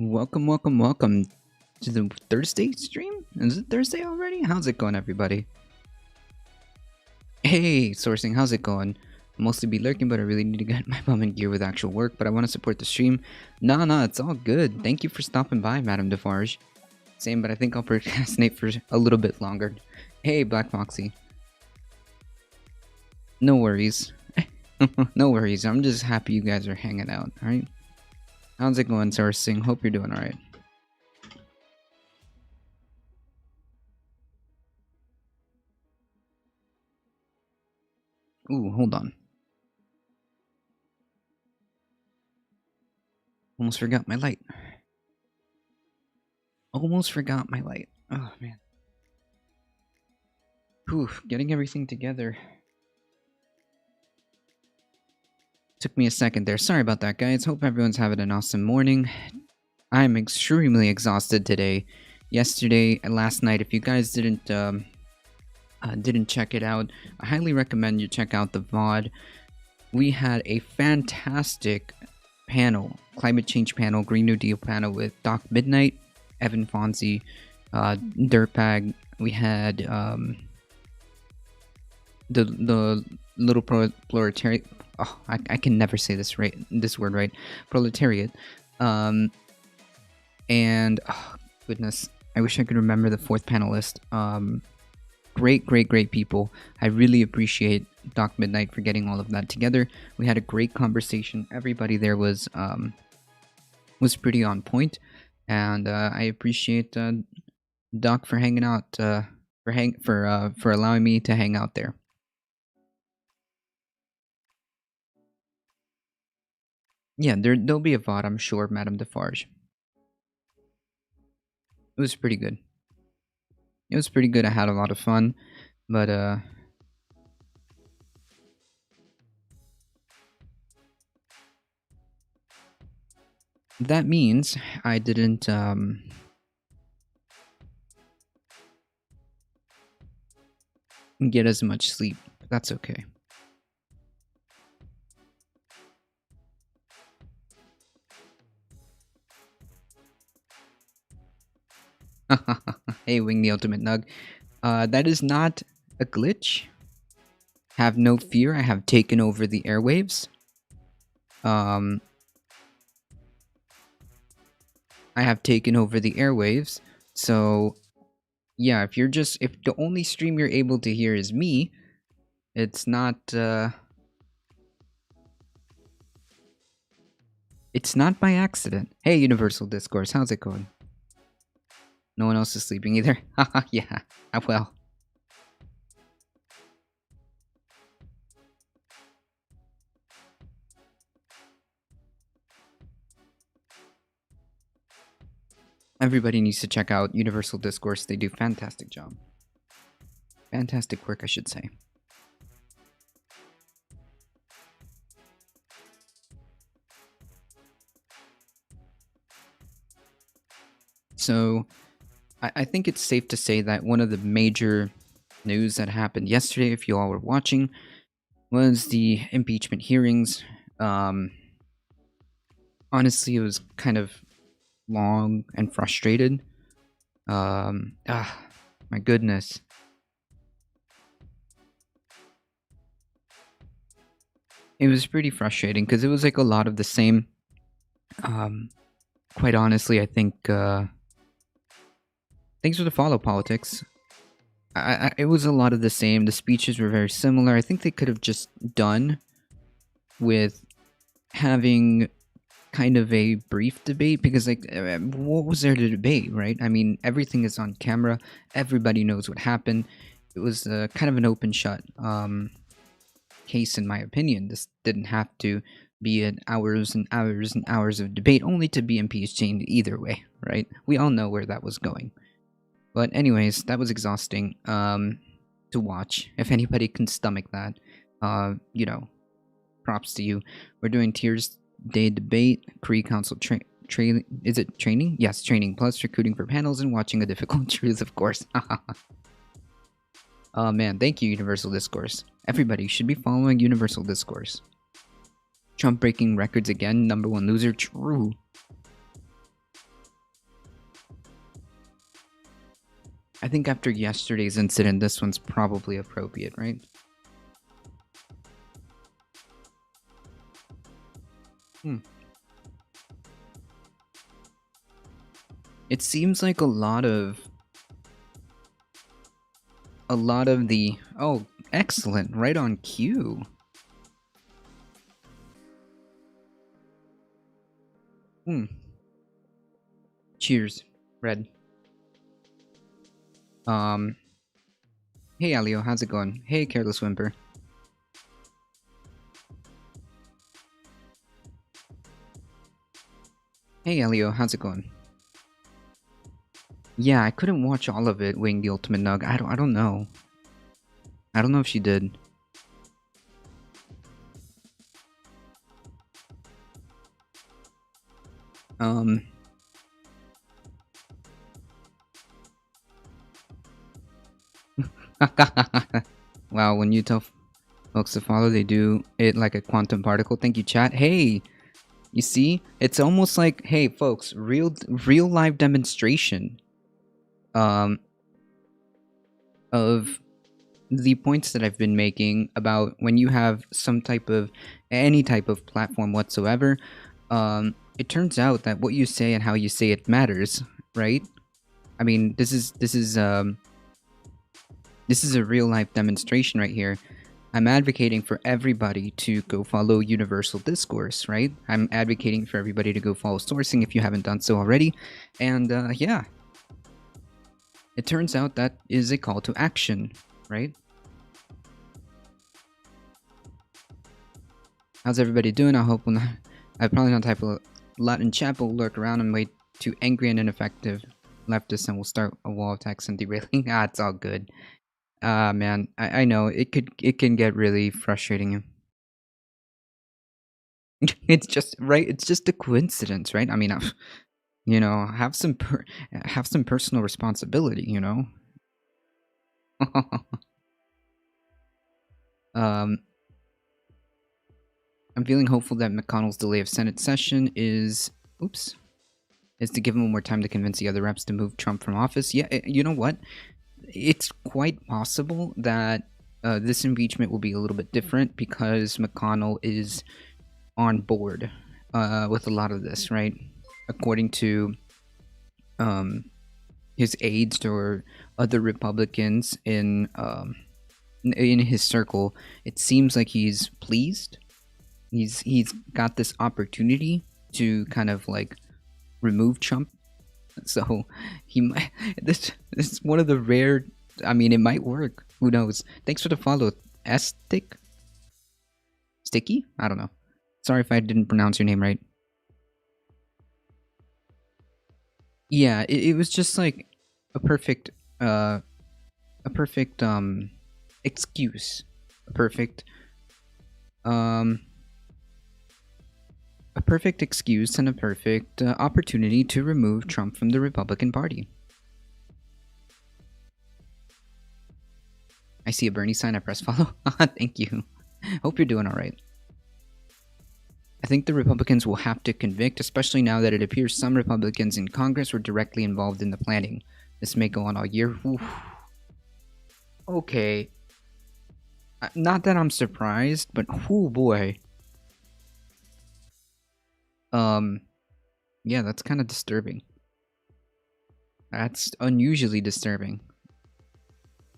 Welcome to the Thursday stream. Is it Thursday already? How's it going, everybody? Hey, Sourcing, how's it going? I'll mostly be lurking, but I really need to get my bum in gear with actual work, but I want to support the stream. Nah, it's all good. Thank you for stopping by, Madame Defarge. Same, but I think I'll procrastinate for a little bit longer. Hey, Black Foxy. No worries. No worries. I'm just happy you guys are hanging out, alright? How's it going, Sourcing? Hope you're doing alright. Ooh, hold on. Almost forgot my light. Almost forgot my light. Oh, man. Whew, getting everything together. Took me a second there. Sorry about that, guys. Hope everyone's having an awesome morning. I'm extremely exhausted today. Yesterday and last night, if you guys didn't check it out, I highly recommend you check out the VOD. We had a fantastic panel, climate change panel, Green New Deal panel with Doc Midnight, Evan Fonzie, Dirtbag. We had the little proletariat. Oh, I can never say this word right. Proletariat. And oh, goodness, I wish I could remember the fourth panelist. Great people. I really appreciate Doc Midnight for getting all of that together. We had a great conversation. Everybody there was pretty on point, and I appreciate Doc for hanging out, for allowing me to hang out there. Yeah, there'll be a VOD, I'm sure, Madame Defarge. It was pretty good. It was pretty good. I had a lot of fun, but that means I didn't get as much sleep. That's okay. Hey, Wing the Ultimate Nug. That is not a glitch. Have no fear, I have taken over the airwaves. I have taken over the airwaves. So, yeah, if the only stream you're able to hear is me, it's not by accident. Hey, Universal Discourse, how's it going? No one else is sleeping either. Haha, yeah. Well. Everybody needs to check out Universal Discourse. They do fantastic job. Fantastic work, I should say. So, I think it's safe to say that one of the major news that happened yesterday, if you all were watching, was the impeachment hearings. Honestly, it was kind of long and frustrated. My goodness. It was pretty frustrating because it was like a lot of the same. Quite honestly, I think thanks for the follow, politics. It was a lot of the same. The speeches were very similar. I think they could have just done with having kind of a brief debate, because like what was there to debate, right? I mean, everything is on camera. Everybody knows what happened. It was kind of an open shut case, in my opinion. This didn't have to be an hours and hours and hours of debate only to be impeached either way, right? We all know where that was going. But anyways, that was exhausting to watch. If anybody can stomach that, you know, props to you. We're doing Tears Day debate, Cree Council is it training? Yes, training, plus recruiting for panels and watching A Difficult Truth, of course. Oh man, thank you, Universal Discourse. Everybody should be following Universal Discourse. Trump breaking records again, #1 loser, true. I think after yesterday's incident, this one's probably appropriate, right? It seems like a lot of the... Oh, excellent. Right on cue. Cheers. Red. Hey, Alio, how's it going? Hey, Careless Whimper. Hey, Elio, how's it going? Yeah, I couldn't watch all of it, Wing the Ultimate Nug. I don't know. I don't know if she did. Wow, when you tell folks to follow, they do it like a quantum particle. Thank you, chat. Hey, you see? It's almost like, hey, folks, real live demonstration of the points that I've been making about when you have any type of platform whatsoever. It turns out that what you say and how you say it matters, right? I mean, this is a real life demonstration right here. I'm advocating for everybody to go follow Universal Discourse, right? I'm advocating for everybody to go follow Sourcing if you haven't done so already. And yeah, it turns out that is a call to action, right? How's everybody doing? I hope I probably not type a lot in chat, but we'll lurk around and wait to angry and ineffective leftists, and we'll start a wall of text and derailing. It's all good. Man, I know it can get really frustrating. It's just right. It's just a coincidence, right? I mean, you know, have some personal responsibility, you know. I'm feeling hopeful that McConnell's delay of Senate session is to give him more time to convince the other reps to move Trump from office. Yeah, you know what? It's quite possible that this impeachment will be a little bit different because McConnell is on board with a lot of this, right? According to his aides or other Republicans in his circle, it seems like he's pleased. He's got this opportunity to kind of like remove Trump. So he might. This is one of the rare. I mean, it might work. Who knows? Thanks for the follow, Sticky. I don't know. Sorry if I didn't pronounce your name right. Yeah, it was just like a perfect excuse, a perfect excuse and a perfect opportunity to remove Trump from the Republican Party. I see a Bernie sign. I press follow. Thank you. Hope you're doing all right. I think the Republicans will have to convict, especially now that it appears some Republicans in Congress were directly involved in the planning. This may go on all year. Oof. Okay. Not that I'm surprised, but oh boy. Yeah, that's kind of disturbing. That's unusually disturbing.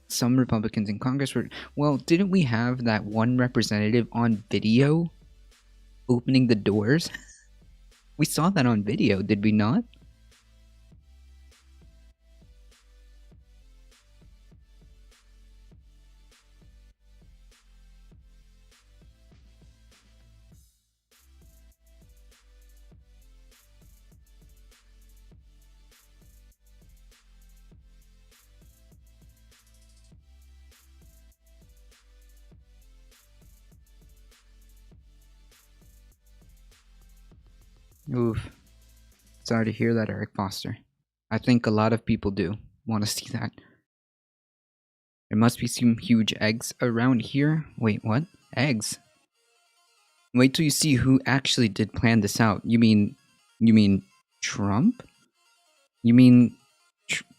Some Republicans in Congress were... Well, didn't we have that one representative on video opening the doors? We saw that on video, did we not? Oof. Sorry to hear that, Eric Foster. I think a lot of people do want to see that. There must be some huge eggs around here. Wait, what? Eggs? Wait till you see who actually did plan this out. You mean Trump? You mean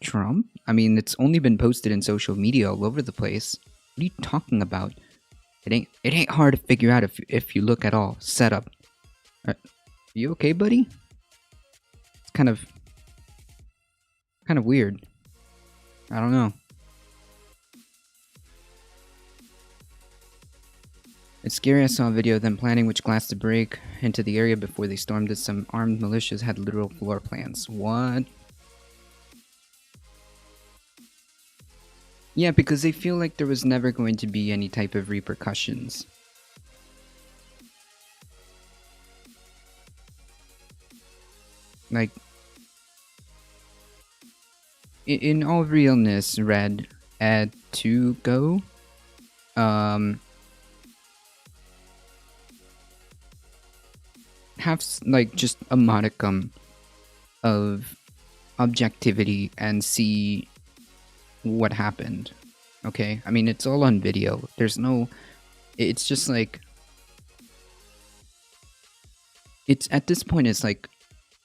Trump? I mean, it's only been posted in social media all over the place. What are you talking about? It ain't hard to figure out if you look at all. Setup. Are you okay, buddy? It's kind of weird. I don't know. It's scary. I saw a video of them planning which glass to break into the area before they stormed it. Some armed militias had literal floor plans. What? Yeah, because they feel like there was never going to be any type of repercussions. Like, in all realness, Red, at to go, have like just a modicum of objectivity and see what happened. Okay, I mean, it's all on video. There's no, it's just like, it's at this point, it's like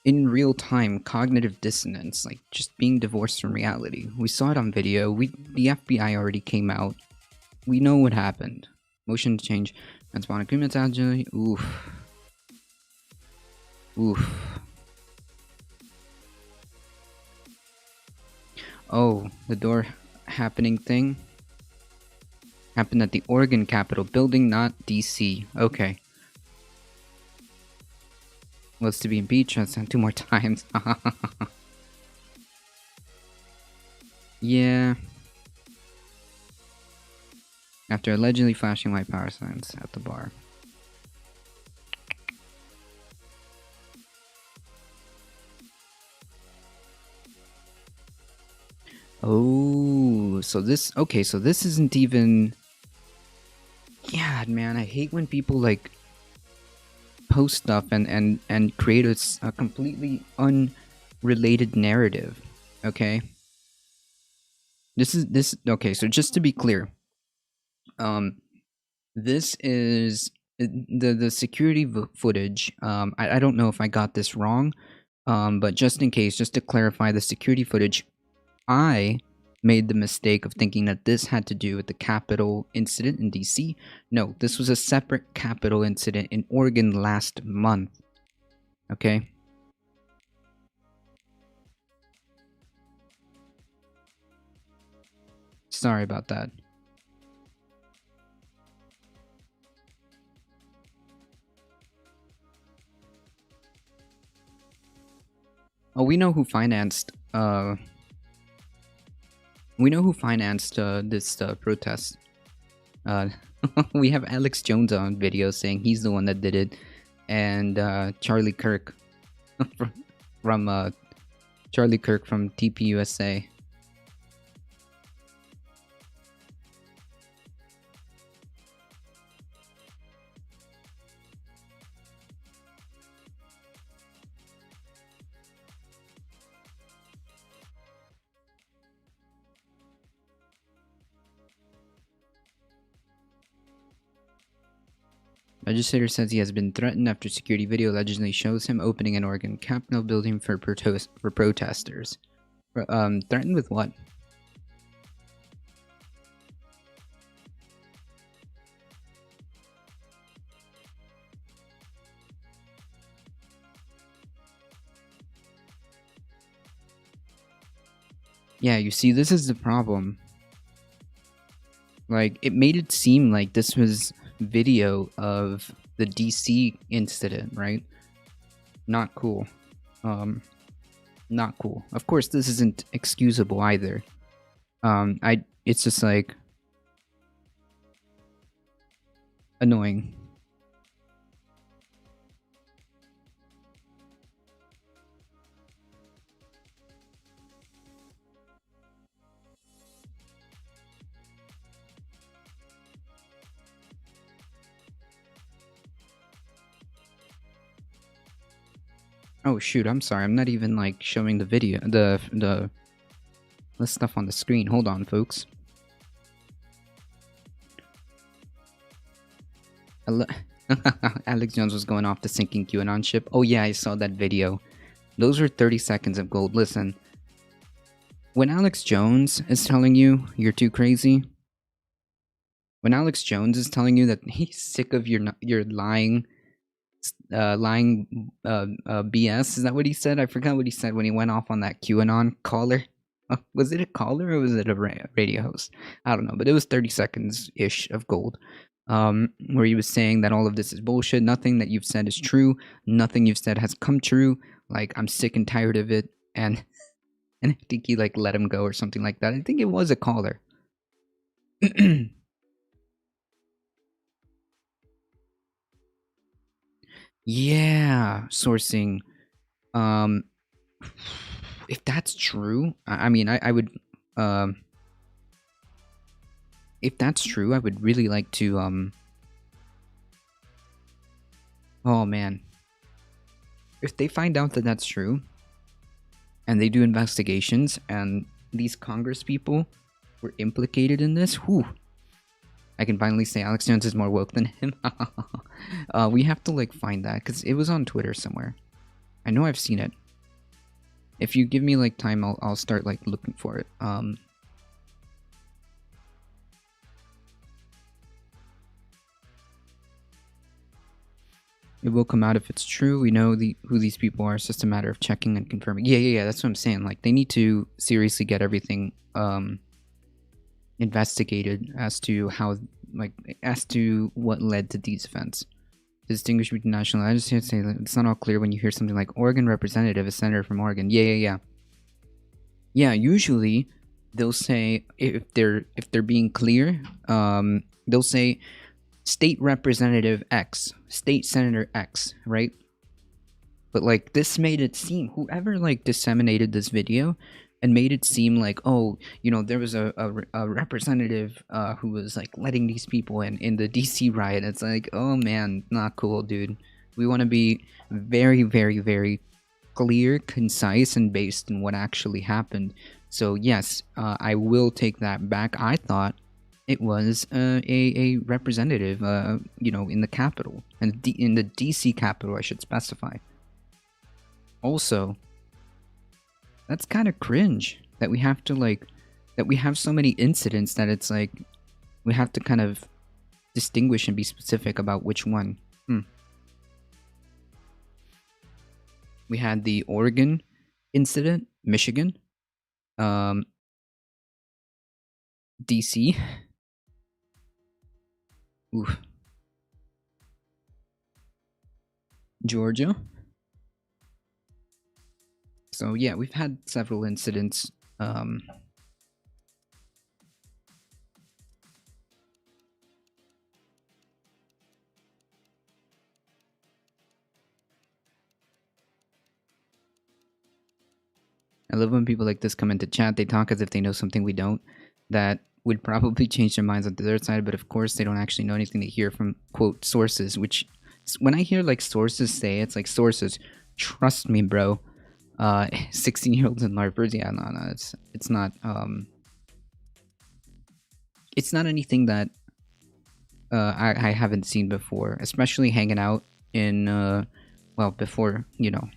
in real time cognitive dissonance, like just being divorced from reality. We saw it on video. The FBI already came out. We know what happened. Motion to change and spawn agreements agility. Oof. Oh, the door happening thing happened at the Oregon Capitol building, not DC. Okay. Was to be impeached. That's 2 more times. Yeah. After allegedly flashing white power signs at the bar. Oh, so this, okay, so this isn't even, yeah, man, I hate when people like post stuff and create a completely unrelated narrative. Okay, okay, so just to be clear, this is the security footage. I don't know if I got this wrong, but just in case, just to clarify, the security footage, I made the mistake of thinking that this had to do with the Capitol incident in DC. No, this was a separate Capitol incident in Oregon last month. Okay? Sorry about that. Oh, we know who financed this protest. We have Alex Jones on video saying he's the one that did it, and Charlie Kirk from Charlie Kirk from TPUSA. Legislator says he has been threatened after security video allegedly shows him opening an Oregon Capitol building for protesters. Threatened with what? Yeah, you see, this is the problem. Like, it made it seem like this was video of the DC incident, right? Not cool. Not cool. Of course, this isn't excusable either. It's just like annoying. Oh shoot, I'm sorry. I'm not even like showing the video, the stuff on the screen. Hold on, folks. Alex Jones was going off the sinking QAnon ship. Oh yeah, I saw that video. Those were 30 seconds of gold. Listen, when Alex Jones is telling you you're too crazy, when Alex Jones is telling you that he's sick of your BS, is that what he said? I forgot what he said when he went off on that QAnon caller. Was it a caller or was it a radio host? I don't know, but it was 30 seconds ish of gold. Where he was saying that all of this is bullshit. Nothing that you've said is true. Nothing you've said has come true. Like, I'm sick and tired of it. And I think he like let him go or something like that. I think it was a caller. Yeah, sourcing. Um, if that's true, I mean, I would. If that's true, I would really like to. Oh man, if they find out that that's true, and they do investigations, and these Congress people were implicated in this, whew, I can finally say Alex Jones is more woke than him. We have to like find that because it was on Twitter somewhere. I know I've seen it. If you give me like time, I'll start like looking for it. It will come out if it's true. We know who these people are. It's just a matter of checking and confirming. Yeah. That's what I'm saying. Like they need to seriously get everything investigated as to how, like, as to what led to these events. To distinguish between national, I just have to say that it's not all clear when you hear something like Oregon representative, a senator from Oregon. Yeah. Usually they'll say if they're being clear, they'll say state representative X, state senator X, right? But like this made it seem, whoever like disseminated this video and made it seem like, oh, you know, there was a representative who was like letting these people in the DC riot. It's like, oh man, not cool, dude. We want to be very, very, very clear, concise, and based in what actually happened. So yes, I will take that back. I thought it was a representative, you know, in the capital, and in the DC capital, I should specify. Also, that's kind of cringe that we have to like, that we have so many incidents that it's like we have to kind of distinguish and be specific about which one. We had the Oregon incident, Michigan, DC. Oof. Georgia. So yeah, we've had several incidents. I love when people like this come into chat. They talk as if they know something we don't. That would probably change their minds on the other side, but of course they don't actually know anything. They hear from quote sources, which when I hear like sources say, it's like sources. Trust me, bro. 16-year-olds and LARPers, yeah, no, it's not it's not anything that I haven't seen before, especially hanging out in well, before, you know,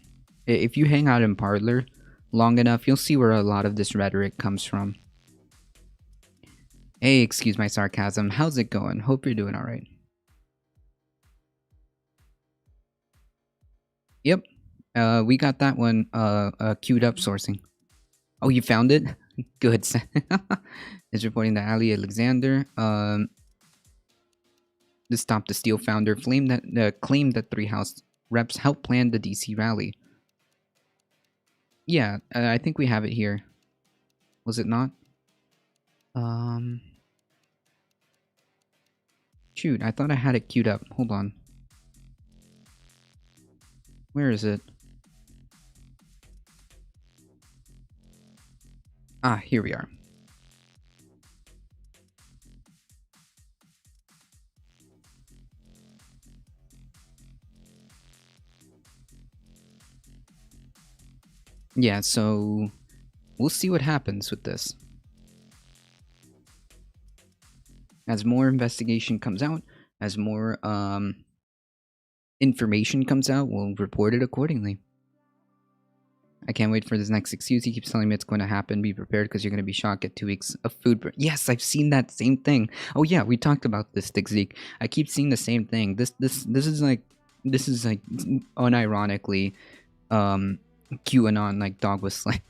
if you hang out in Parlor long enough, you'll see where a lot of this rhetoric comes from. Hey, excuse my sarcasm. How's it going? Hope you're doing all right. Yep. We got that one queued up sourcing. Oh, you found it? Good. Is reporting that Ali Alexander, the Stop the Steal founder, claimed that 3 House reps helped plan the DC rally. Yeah, I think we have it here. Was it not? Shoot, I thought I had it queued up. Hold on. Where is it? Ah, here we are. Yeah, so we'll see what happens with this. As more investigation comes out, as more information comes out, we'll report it accordingly. I can't wait for this next excuse. He keeps telling me it's going to happen. Be prepared because you're going to be shocked at 2 weeks of food. Yes, I've seen that same thing. Oh yeah, we talked about this, Stick Zeke. I keep seeing the same thing. This is like unironically QAnon like dog whistling.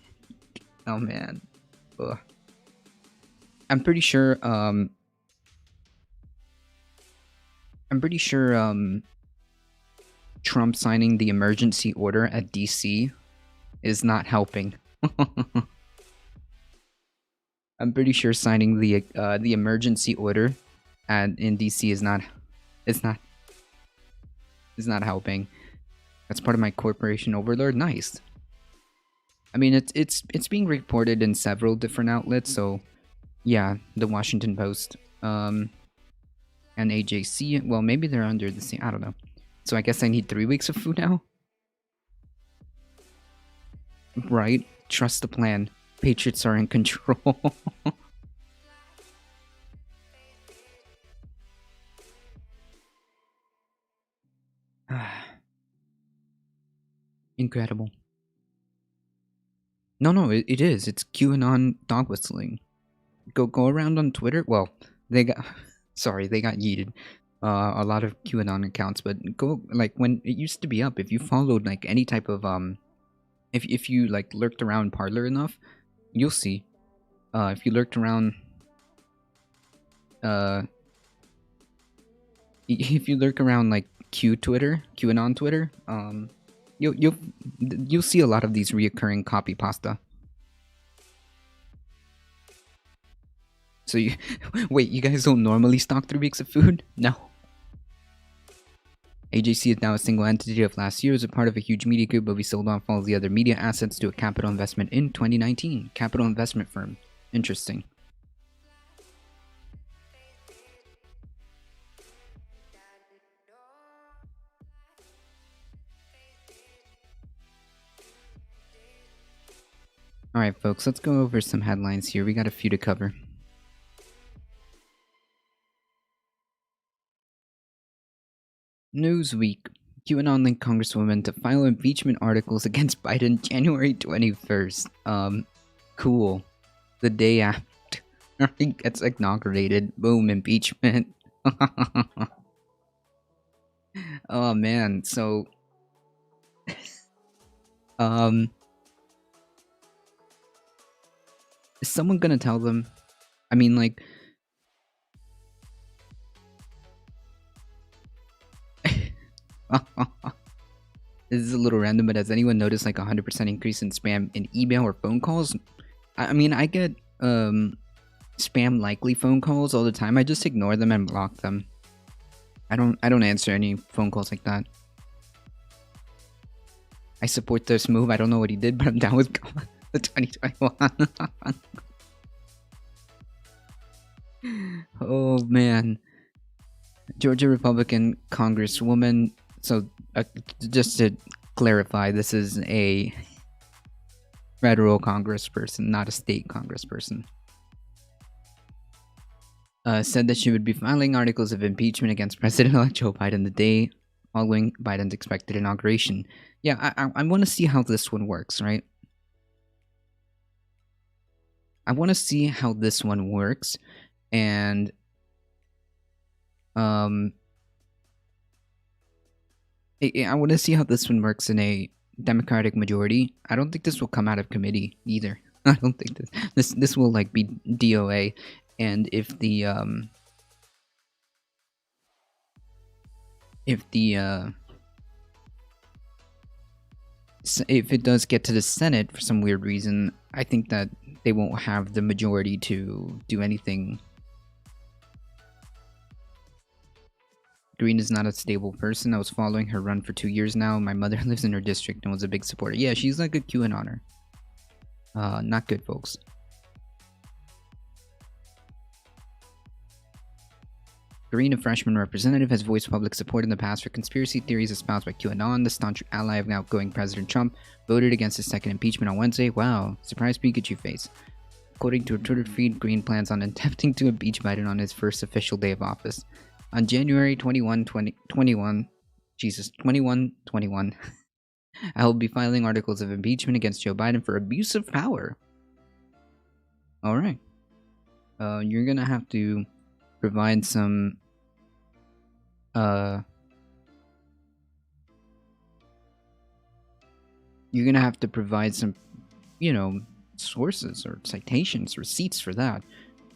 Oh man. Ugh. I'm pretty sure Trump signing the emergency order at DC is not helping. I'm pretty sure signing the emergency order in DC is not helping. That's part of my corporation overlord. Nice. I mean, it's being reported in several different outlets. So, yeah, the Washington Post, and AJC. Well, maybe they're under the same. I don't know. So I guess I need 3 weeks of food now. Right? Trust the plan. Patriots are in control. Incredible. No, it is. It's QAnon dog whistling. Go around on Twitter. Well, they got they got yeeted. A lot of QAnon accounts, but go like when it used to be up. If you followed like any type of if you like lurked around Parlor enough, you'll see. If you lurked around, if you lurk around like QAnon Twitter, you'll see a lot of these reoccurring copy pasta. So you wait, you guys don't normally stock 3 weeks of food? No. AJC is now a single entity of last year as a part of a huge media group, but we sold off all the other media assets to a capital investment in 2019. Capital investment firm. Interesting. Alright, folks, let's go over some headlines here. We got a few to cover. Newsweek. QAnon-linked Congresswoman to file impeachment articles against Biden January 21st. Cool. The day after he gets inaugurated. Boom, impeachment. Oh, man. So... is someone gonna tell them? I mean, like... This is a little random, but has anyone noticed like 100% increase in spam in email or phone calls? I mean, I get spam likely phone calls all the time. I just ignore them and block them. I don't answer any phone calls like that. I support this move. I don't know what he did, but I'm down with the 2021. Oh man. Georgia Republican Congresswoman. So, just to clarify, this is a federal congressperson, not a state congressperson. Said that she would be filing articles of impeachment against President-elect Joe Biden the day following Biden's expected inauguration. Yeah, I want to see how this one works, right? I want to see how this one works, and I want to see how this one works in a Democratic majority. I don't think this will come out of committee either. I don't think this will like be DOA, and if it does get to the Senate for some weird reason, I think that they won't have the majority to do anything. Green is not a stable person. I was following her run for 2 years now. My mother lives in her district and was a big supporter. Yeah, she's like a QAnoner. Not good, folks. Green, a freshman representative, has voiced public support in the past for conspiracy theories espoused by QAnon. The staunch ally of outgoing President Trump voted against his second impeachment on Wednesday. Wow, surprise Pikachu face. According to a Twitter feed, Green plans on attempting to impeach Biden on his first official day of office. On January 21, 2021, I will be filing articles of impeachment against Joe Biden for abuse of power. All right. You're gonna have to provide some. You're gonna have to provide some, sources or citations, receipts for that,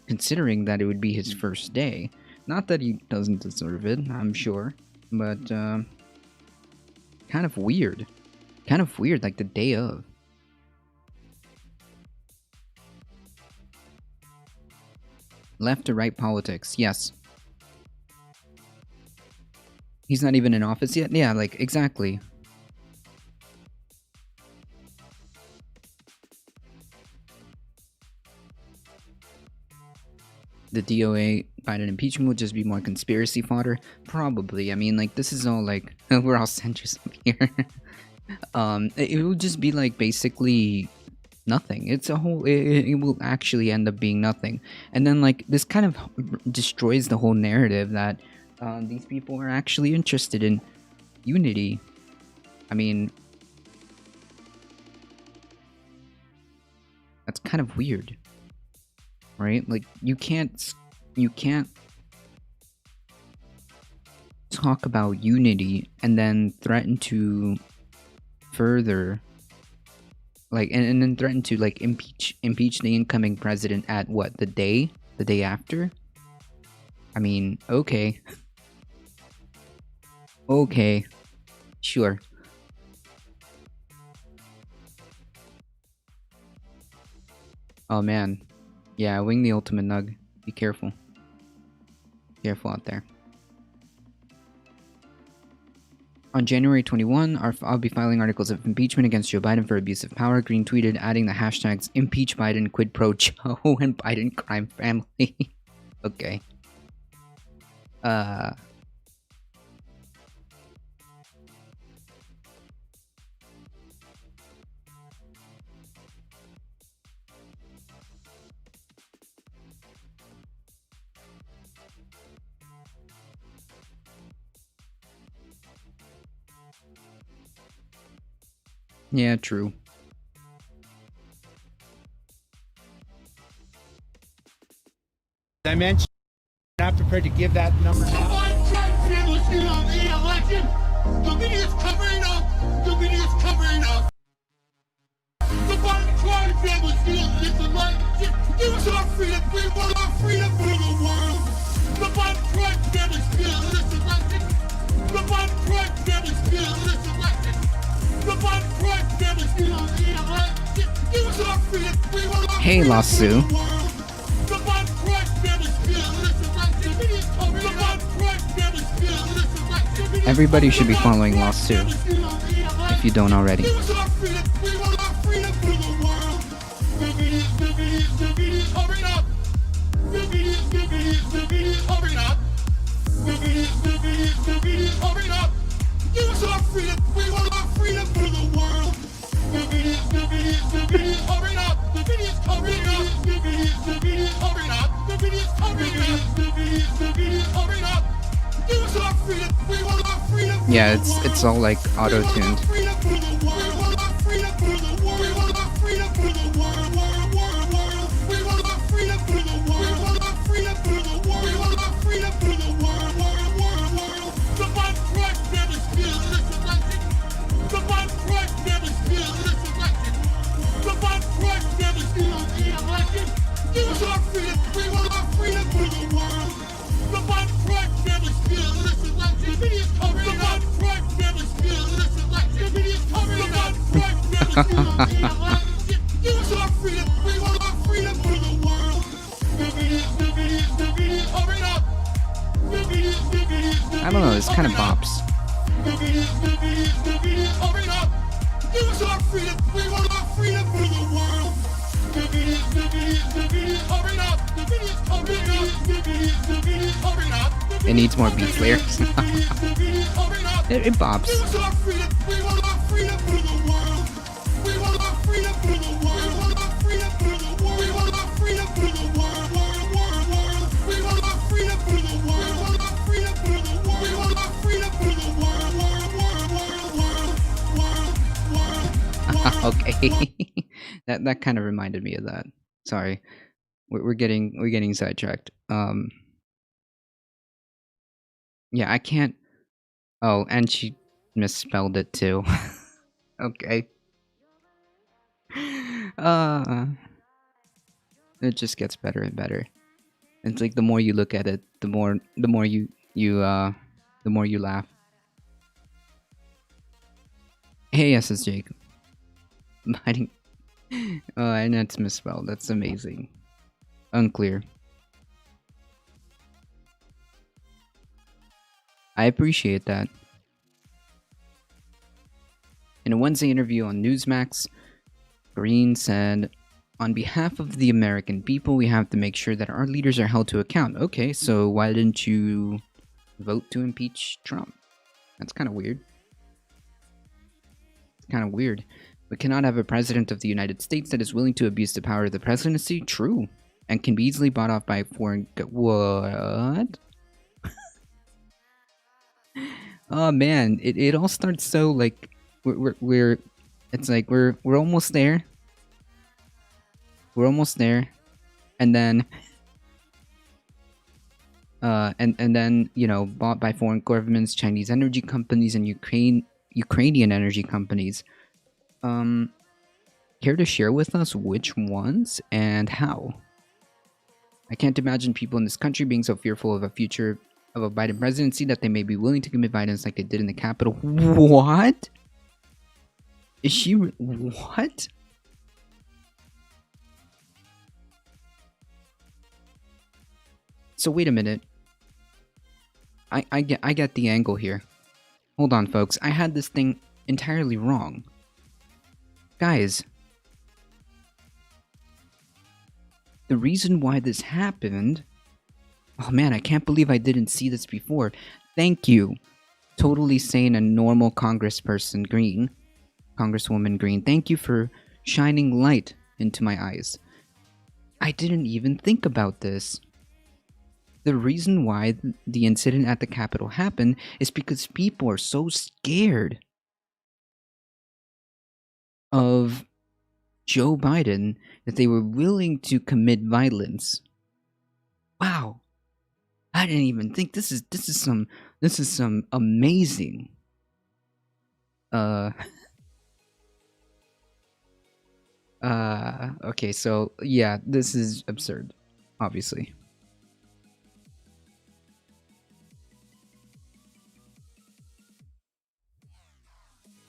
considering that it would be his first day. Not that he doesn't deserve it, I'm sure, but kind of weird. Kind of weird, like the day of. Left to right politics, yes. He's not even in office yet? Yeah, like, exactly. The DOA Biden impeachment will just be more conspiracy fodder? Probably. I mean, like, this is all like, we're all centrists here. It will just be like basically nothing. It's a whole, it will actually end up being nothing. And then like, this kind of destroys the whole narrative that these people are actually interested in unity. I mean, that's kind of weird. Right? Like, you can't talk about unity and then threaten to further, like, and then threaten to, like, impeach the incoming president at what, the day after? I mean, okay. Okay. Sure. Oh man. Yeah, wing the ultimate nug. Be careful. Careful out there. On January 21, I'll be filing articles of impeachment against Joe Biden for abuse of power. Green tweeted, adding the hashtags impeach Biden, quid pro Joe, and Biden crime family. Okay. Yeah, true. I mentioned, not prepared to give that number now. The election. The media's covering up. The media's covering up. The Biden crime family stealing this election. Give us our freedom. We want our freedom for the world. The Biden crime family stealing this election. The Biden crime family stealing this election. The Biden crime family stealing the election. Give us our freedom. We want our Hey, freedom Lasso. for the world. The Biden crime family stealing this election. The media's covering up. The Biden crime family stealing this election. Everybody should be following Lost too, if you don't already. Yeah, it's all like auto-tuned. Give us our freedom. We want our freedom for the world. The Biden crime family stealing this election. The media's covering it up. The Biden crime family stealing this election. The media's covering it up. The Biden crime family stealing the election. Give us our freedom. We want our freedom for the world. The media's covering up. I don't know, this kind of bops. The media's covering up. Give us our freedom. We want our freedom for the world. The media's covering up. The media's covering up. The media's covering up. It needs more beats lyrics. It bops. Give us our freedom. We want our freedom for the world. We want our freedom for the world. We want our freedom for the world. We want our freedom for the world. We want our freedom for the world. We want our freedom for the world. We want our freedom for the world. Okay. That kind of reminded me of that. Sorry. We're getting sidetracked. Yeah, I can't. Oh, and she misspelled it too. Okay. Uh, it just gets better and better. It's like the more you look at it, the more the more you laugh. Hey, yes, it's Jake. Mighty. Oh, and it's misspelled. That's amazing. Unclear. I appreciate that. In a Wednesday interview on Newsmax, Green said, "On behalf of the American people, we have to make sure that our leaders are held to account." Okay, so why didn't you vote to impeach Trump? That's kind of weird. It's kind of weird. We cannot have a president of the United States that is willing to abuse the power of the presidency. True. And can be easily bought off by foreign. What? Oh man, it all starts so like we're it's like we're almost there. We're almost there, and then and then bought by foreign governments, Chinese energy companies, and Ukrainian energy companies. Care to share with us which ones and how? I can't imagine people in this country being so fearful of a future of a Biden presidency that they may be willing to commit violence like they did in the Capitol. What? Is she what? So wait a minute. I get the angle here. Hold on, folks. I had this thing entirely wrong. Guys, the reason why this happened... Oh man, I can't believe I didn't see this before. Thank you. Totally sane and normal Congressperson Green. Congresswoman Green. Thank you for shining light into my eyes. I didn't even think about this. The reason why the incident at the Capitol happened is because people are so scared of Joe Biden that they were willing to commit violence. Wow. I didn't even think this is some amazing okay, so yeah, this is absurd, obviously.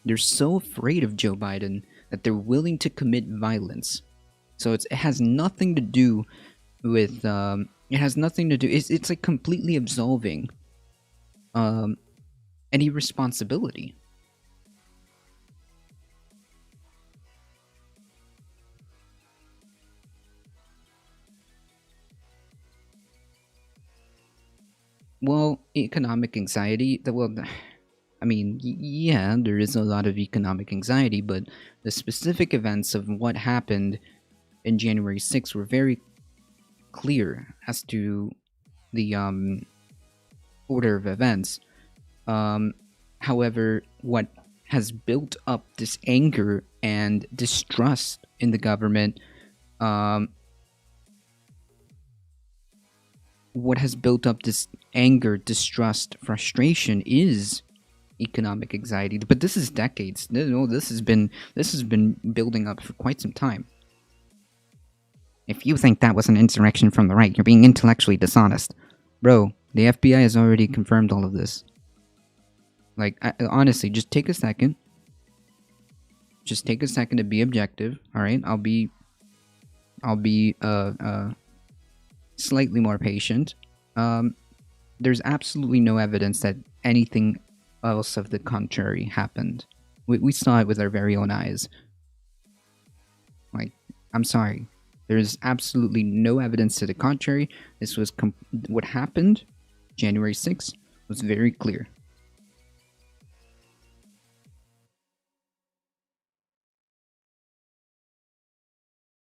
They're so afraid of Joe Biden that they're willing to commit violence. So it has nothing to do with it has nothing to do. It's like completely absolving any responsibility. Well, economic anxiety. I mean, yeah, there is a lot of economic anxiety, but the specific events of what happened in January 6th were very clear as to the order of events. However, what has built up this anger and distrust in the government, what has built up this anger, distrust, frustration is economic anxiety. But this is decades. This has been building up for quite some time. If you think that was an insurrection from the right, you're being intellectually dishonest. Bro, the FBI has already confirmed all of this. Like, honestly, just take a second. Just take a second to be objective, alright? I'll be slightly more patient. There's absolutely no evidence that anything else of the contrary happened. We saw it with our very own eyes. Like, I'm sorry. There's absolutely no evidence to the contrary. This was what happened January 6th was very clear.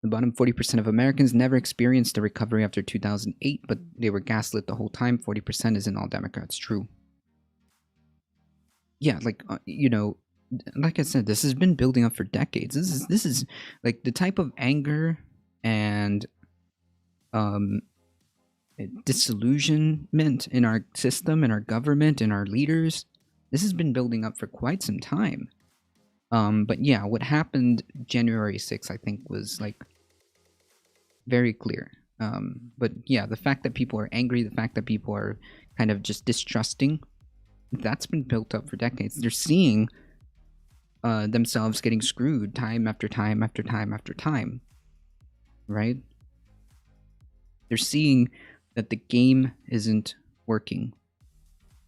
The bottom 40% of Americans never experienced a recovery after 2008, but they were gaslit the whole time. 40% isn't all Democrats. True. Yeah, like, like I said, this has been building up for decades. This is like the type of anger and um disillusionment in our system, in our government, in our leaders. This has been building up for quite some time. But yeah, what happened January 6th, I think, was like very clear. But yeah, the fact that people are angry, the fact that people are kind of just distrusting, that's been built up for decades. They're seeing themselves getting screwed time after time after time after time, right? They're seeing that the game isn't working.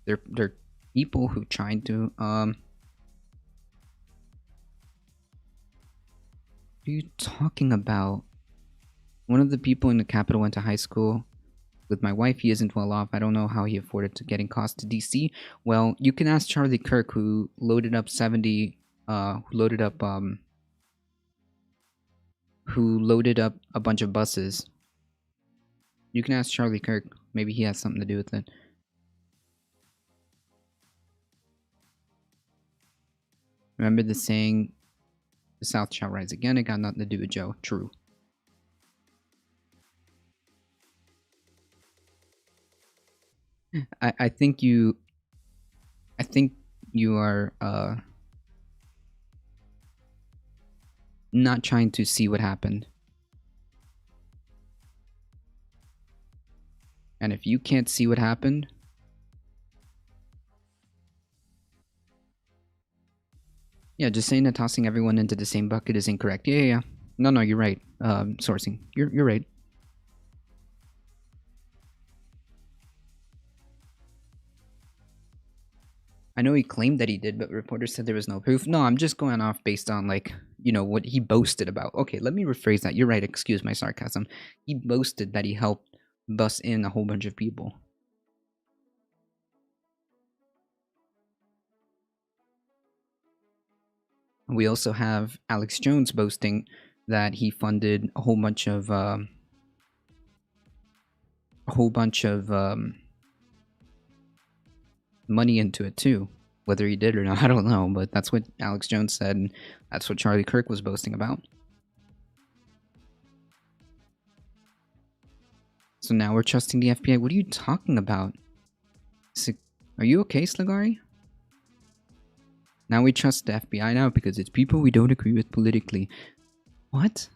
They're people who trying to what are you talking about? One of the people in the capital went to high school with my wife. He isn't well off. I don't know how he afforded to getting cost to DC. Well, you can ask Charlie Kirk, who loaded up 70 who loaded up a bunch of buses. You can ask Charlie Kirk. Maybe he has something to do with it. Remember the saying, the South shall rise again? It got nothing to do with Joe. True. I think you are not trying to see what happened. And if you can't see what happened, yeah, just saying that tossing everyone into the same bucket is incorrect. Yeah. No, you're right. Sourcing. You're right. I know he claimed that he did, but reporters said there was no proof. No, I'm just going off based on, like, you know, what he boasted about. Okay, let me rephrase that. You're right, excuse my sarcasm. He boasted that he helped bus in a whole bunch of people. We also have Alex Jones boasting that he funded a whole bunch of money into it too. Whether he did or not, I don't know, but that's what Alex Jones said, and that's what Charlie Kirk was boasting about. So now we're trusting the FBI. What are you talking about? Are you okay, Sligari? Now we trust the FBI now because it's people we don't agree with politically. What?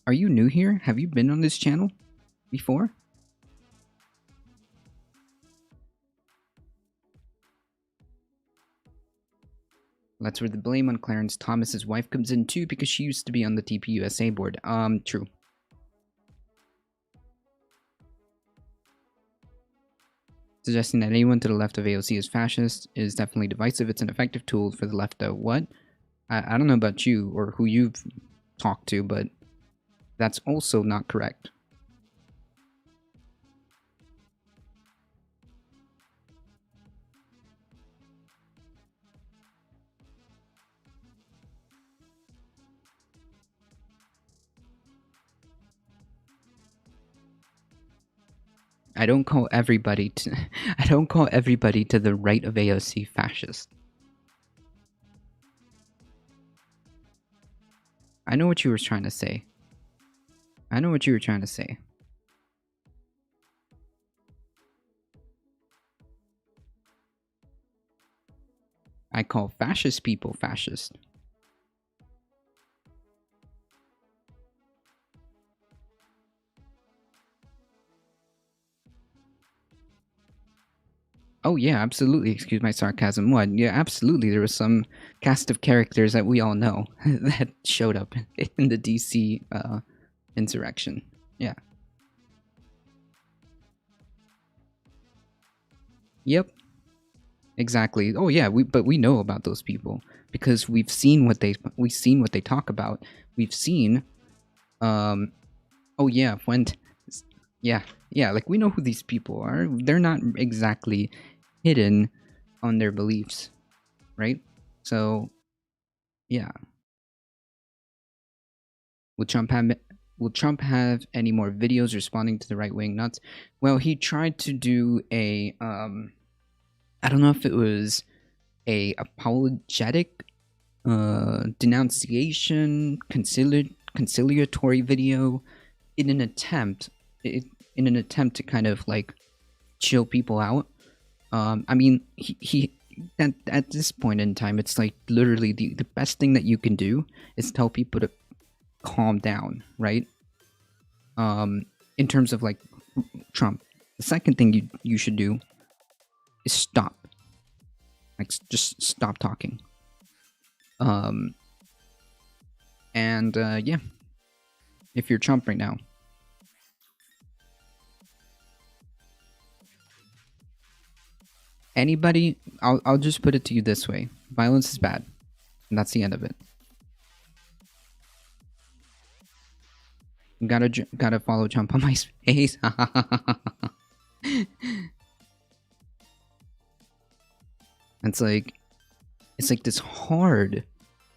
Are you new here? Have you been on this channel before? That's where the blame on Clarence Thomas's wife comes in too, because she used to be on the TPUSA board. True. Suggesting that anyone to the left of AOC is fascist is definitely divisive. It's an effective tool for the left, though. What? I don't know about you or who you've talked to, but that's also not correct. I don't call everybody to the right of AOC fascist. I know what you were trying to say. I call fascist people fascist. Oh yeah, absolutely. Excuse my sarcasm. What? Yeah, absolutely. There was some cast of characters that we all know that showed up in the DC insurrection. Yeah. Yep. Exactly. Oh yeah, but we know about those people because we've seen what they talk about. We've seen oh yeah, yeah, like we know who these people are. They're not exactly hidden on their beliefs, right? So yeah. Will Trump have any more videos responding to the right-wing nuts? Well, he tried to do a I don't know if it was a apologetic denunciation conciliatory video in an attempt to kind of like chill people out. I mean, he at this point in time, it's like literally the best thing that you can do is tell people to calm down, right? In terms of like Trump, the second thing you should do is stop, like just stop talking. And yeah, if you're Trump right now, anybody, I'll just put it to you this way: violence is bad, and that's the end of it. Gotta follow Trump on MySpace. It's like this hard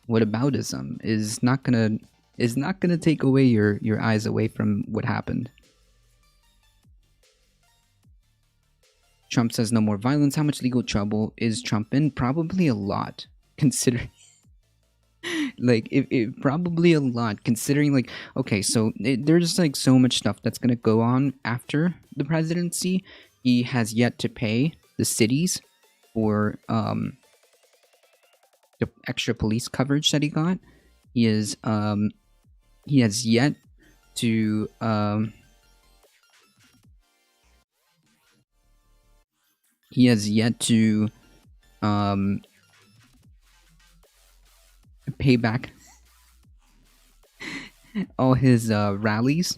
whataboutism is not gonna take away your eyes away from what happened. Trump says no more violence. How much legal trouble is Trump in? Probably a lot, considering like it probably a lot, considering like, okay, so there's like so much stuff that's gonna go on after the presidency. He has yet to pay the cities for the extra police coverage that he got. He has yet to pay back all his rallies,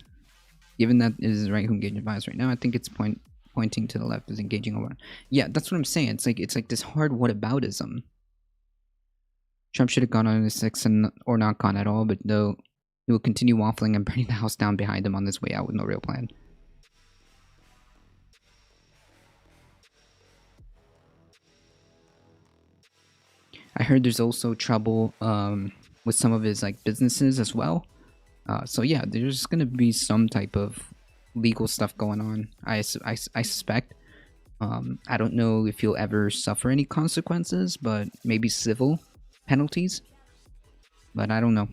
given that it is right who engaging bias right now. I think it's pointing to the left is engaging over. Yeah, that's what I'm saying. It's like this hard whataboutism. Trump should have gone on his 6 or not gone at all, but though he will continue waffling and burning the house down behind him on this way out with no real plan. I heard there's also trouble with some of his like businesses as well. So yeah, there's gonna be some type of legal stuff going on. I suspect. I don't know if he'll ever suffer any consequences, but maybe civil penalties. But I don't know.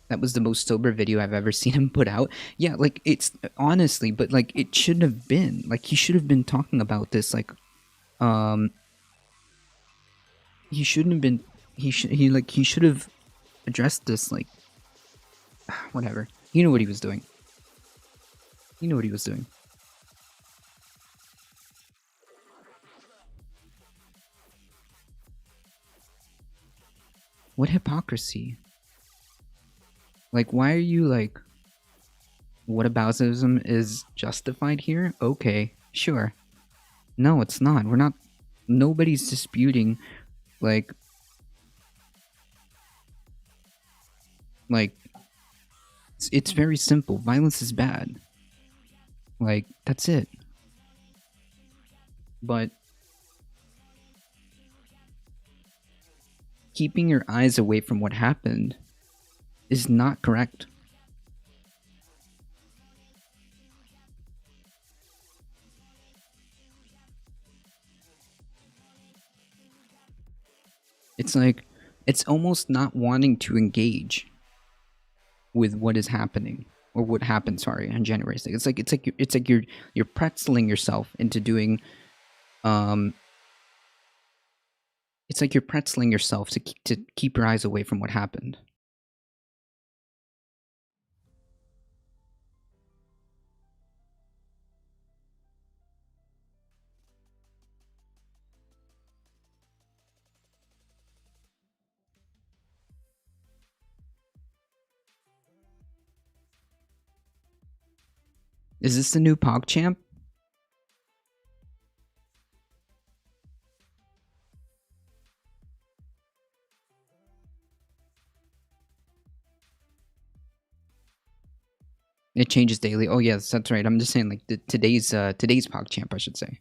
That was the most sober video I've ever seen him put out. Yeah, like it's honestly, but like it shouldn't have been. Like he should have been talking about this. Like, he shouldn't have been. He should have addressed this. Like, whatever. You know what he was doing. You know what he was doing. What hypocrisy? Like, why are you like, whataboutism is justified here? Okay, sure. No, it's not. We're not. Nobody's disputing, like it's very simple. Violence is bad. Like, that's it. But keeping your eyes away from what happened is not correct. It's like, it's almost not wanting to engage with what is happening, or what happened, sorry, on January 6th. It's like you're pretzeling yourself into doing it's like you're pretzeling yourself to keep your eyes away from what happened. Is this the new PogChamp? It changes daily. Oh yes, that's right. I'm just saying, like, today's PogChamp, I should say.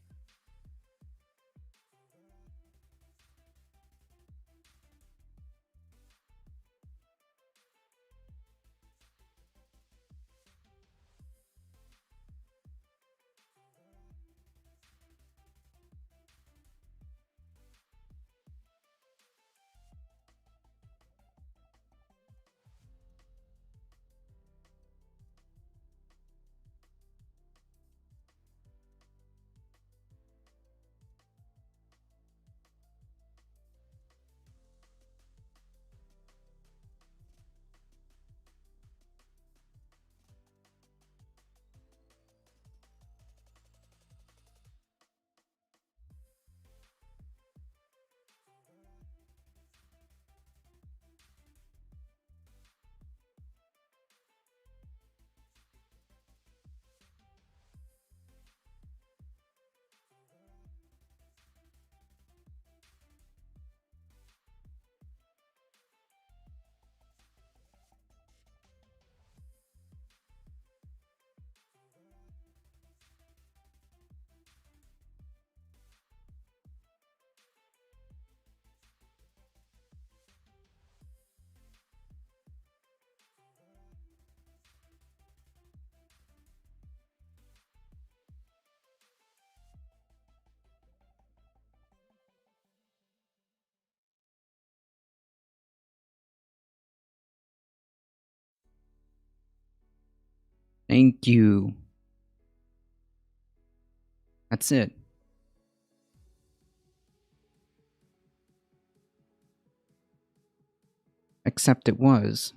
Thank you. That's it. Except it was.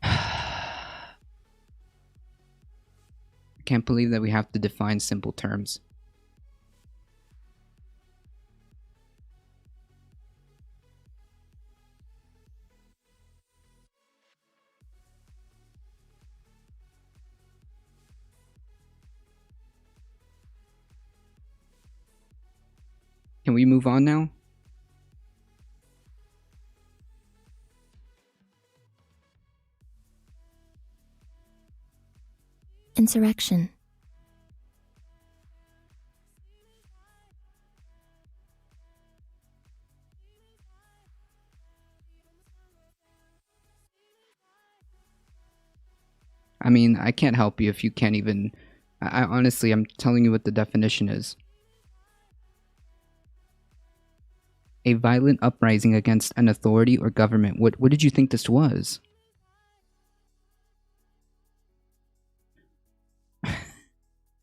I can't believe that we have to define simple terms. Can we move on now? Insurrection. I mean, I can't help you if you can't even... I honestly, I'm telling you what the definition is. A violent uprising against an authority or government. What did you think this was?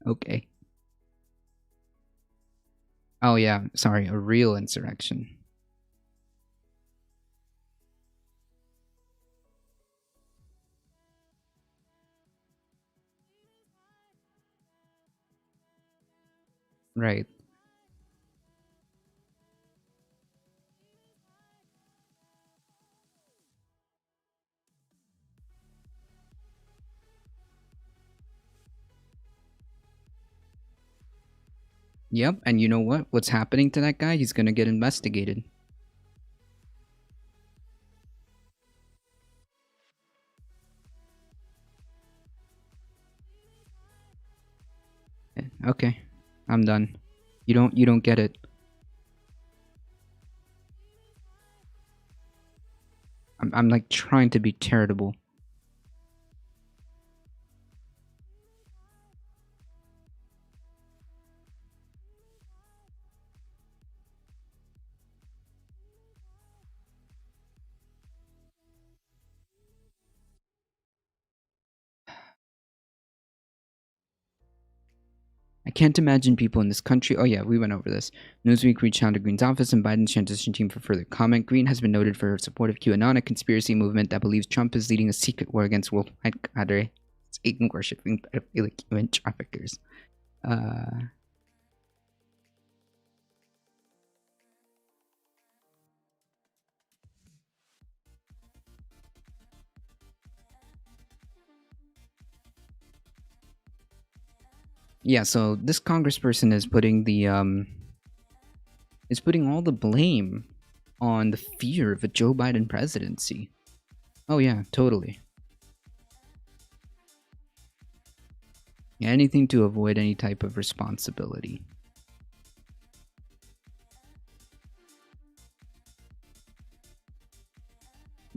Okay. Oh yeah, sorry, a real insurrection. Right. Yep, and you know what? What's happening to that guy? He's gonna get investigated. Okay, I'm done. You don't get it. I'm like trying to be charitable. I can't imagine people in this country. Oh yeah, we went over this. Newsweek reached out to Green's office and Biden's transition team for further comment. Green has been noted for her support of QAnon, a conspiracy movement that believes Trump is leading a secret war against worldwide cadre, Satan worshipping pedophilic human traffickers. Yeah, so this congressperson is putting all the blame on the fear of a Joe Biden presidency. Oh yeah, totally. Yeah, anything to avoid any type of responsibility.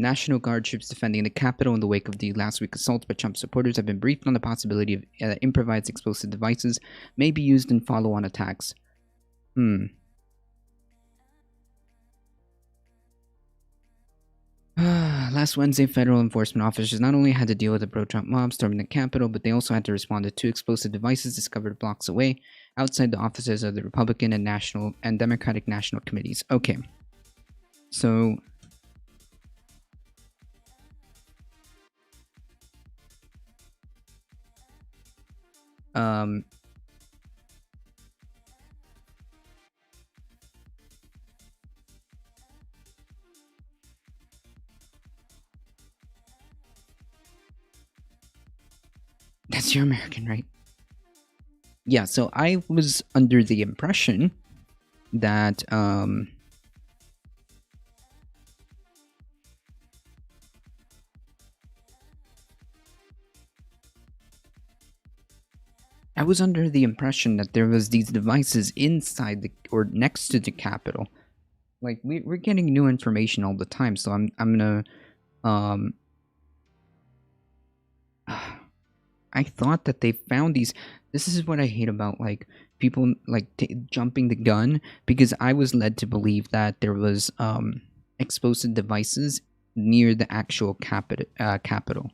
National Guard troops defending the Capitol in the wake of the last week assaults by Trump supporters have been briefed on the possibility of improvised explosive devices may be used in follow-on attacks. Last Wednesday, federal enforcement officers not only had to deal with a pro-Trump mob storming the Capitol, but they also had to respond to 2 explosive devices discovered blocks away outside the offices of the Republican and Democratic National Committees. Okay. So... That's your American, right? Yeah, so I was under the impression that, I was under the impression that there was these devices inside or next to the Capitol. Like, we're getting new information all the time, so I'm gonna, I thought that they found these. This is what I hate about, like, people like jumping the gun, because I was led to believe that there was explosive devices near the actual capital.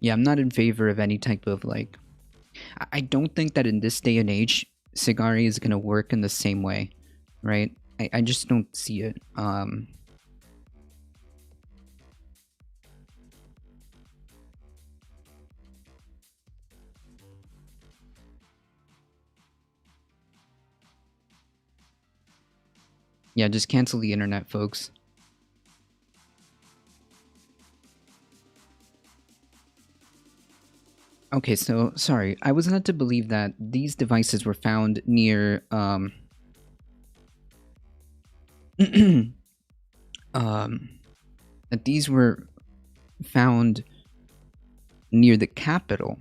Yeah, I'm not in favor of any type of like. I don't think that in this day and age, Sigari is gonna work in the same way, right? I just don't see it. Yeah, just cancel the internet, folks. Okay, so sorry, I was led to believe that these devices were found near that these were found near the capital,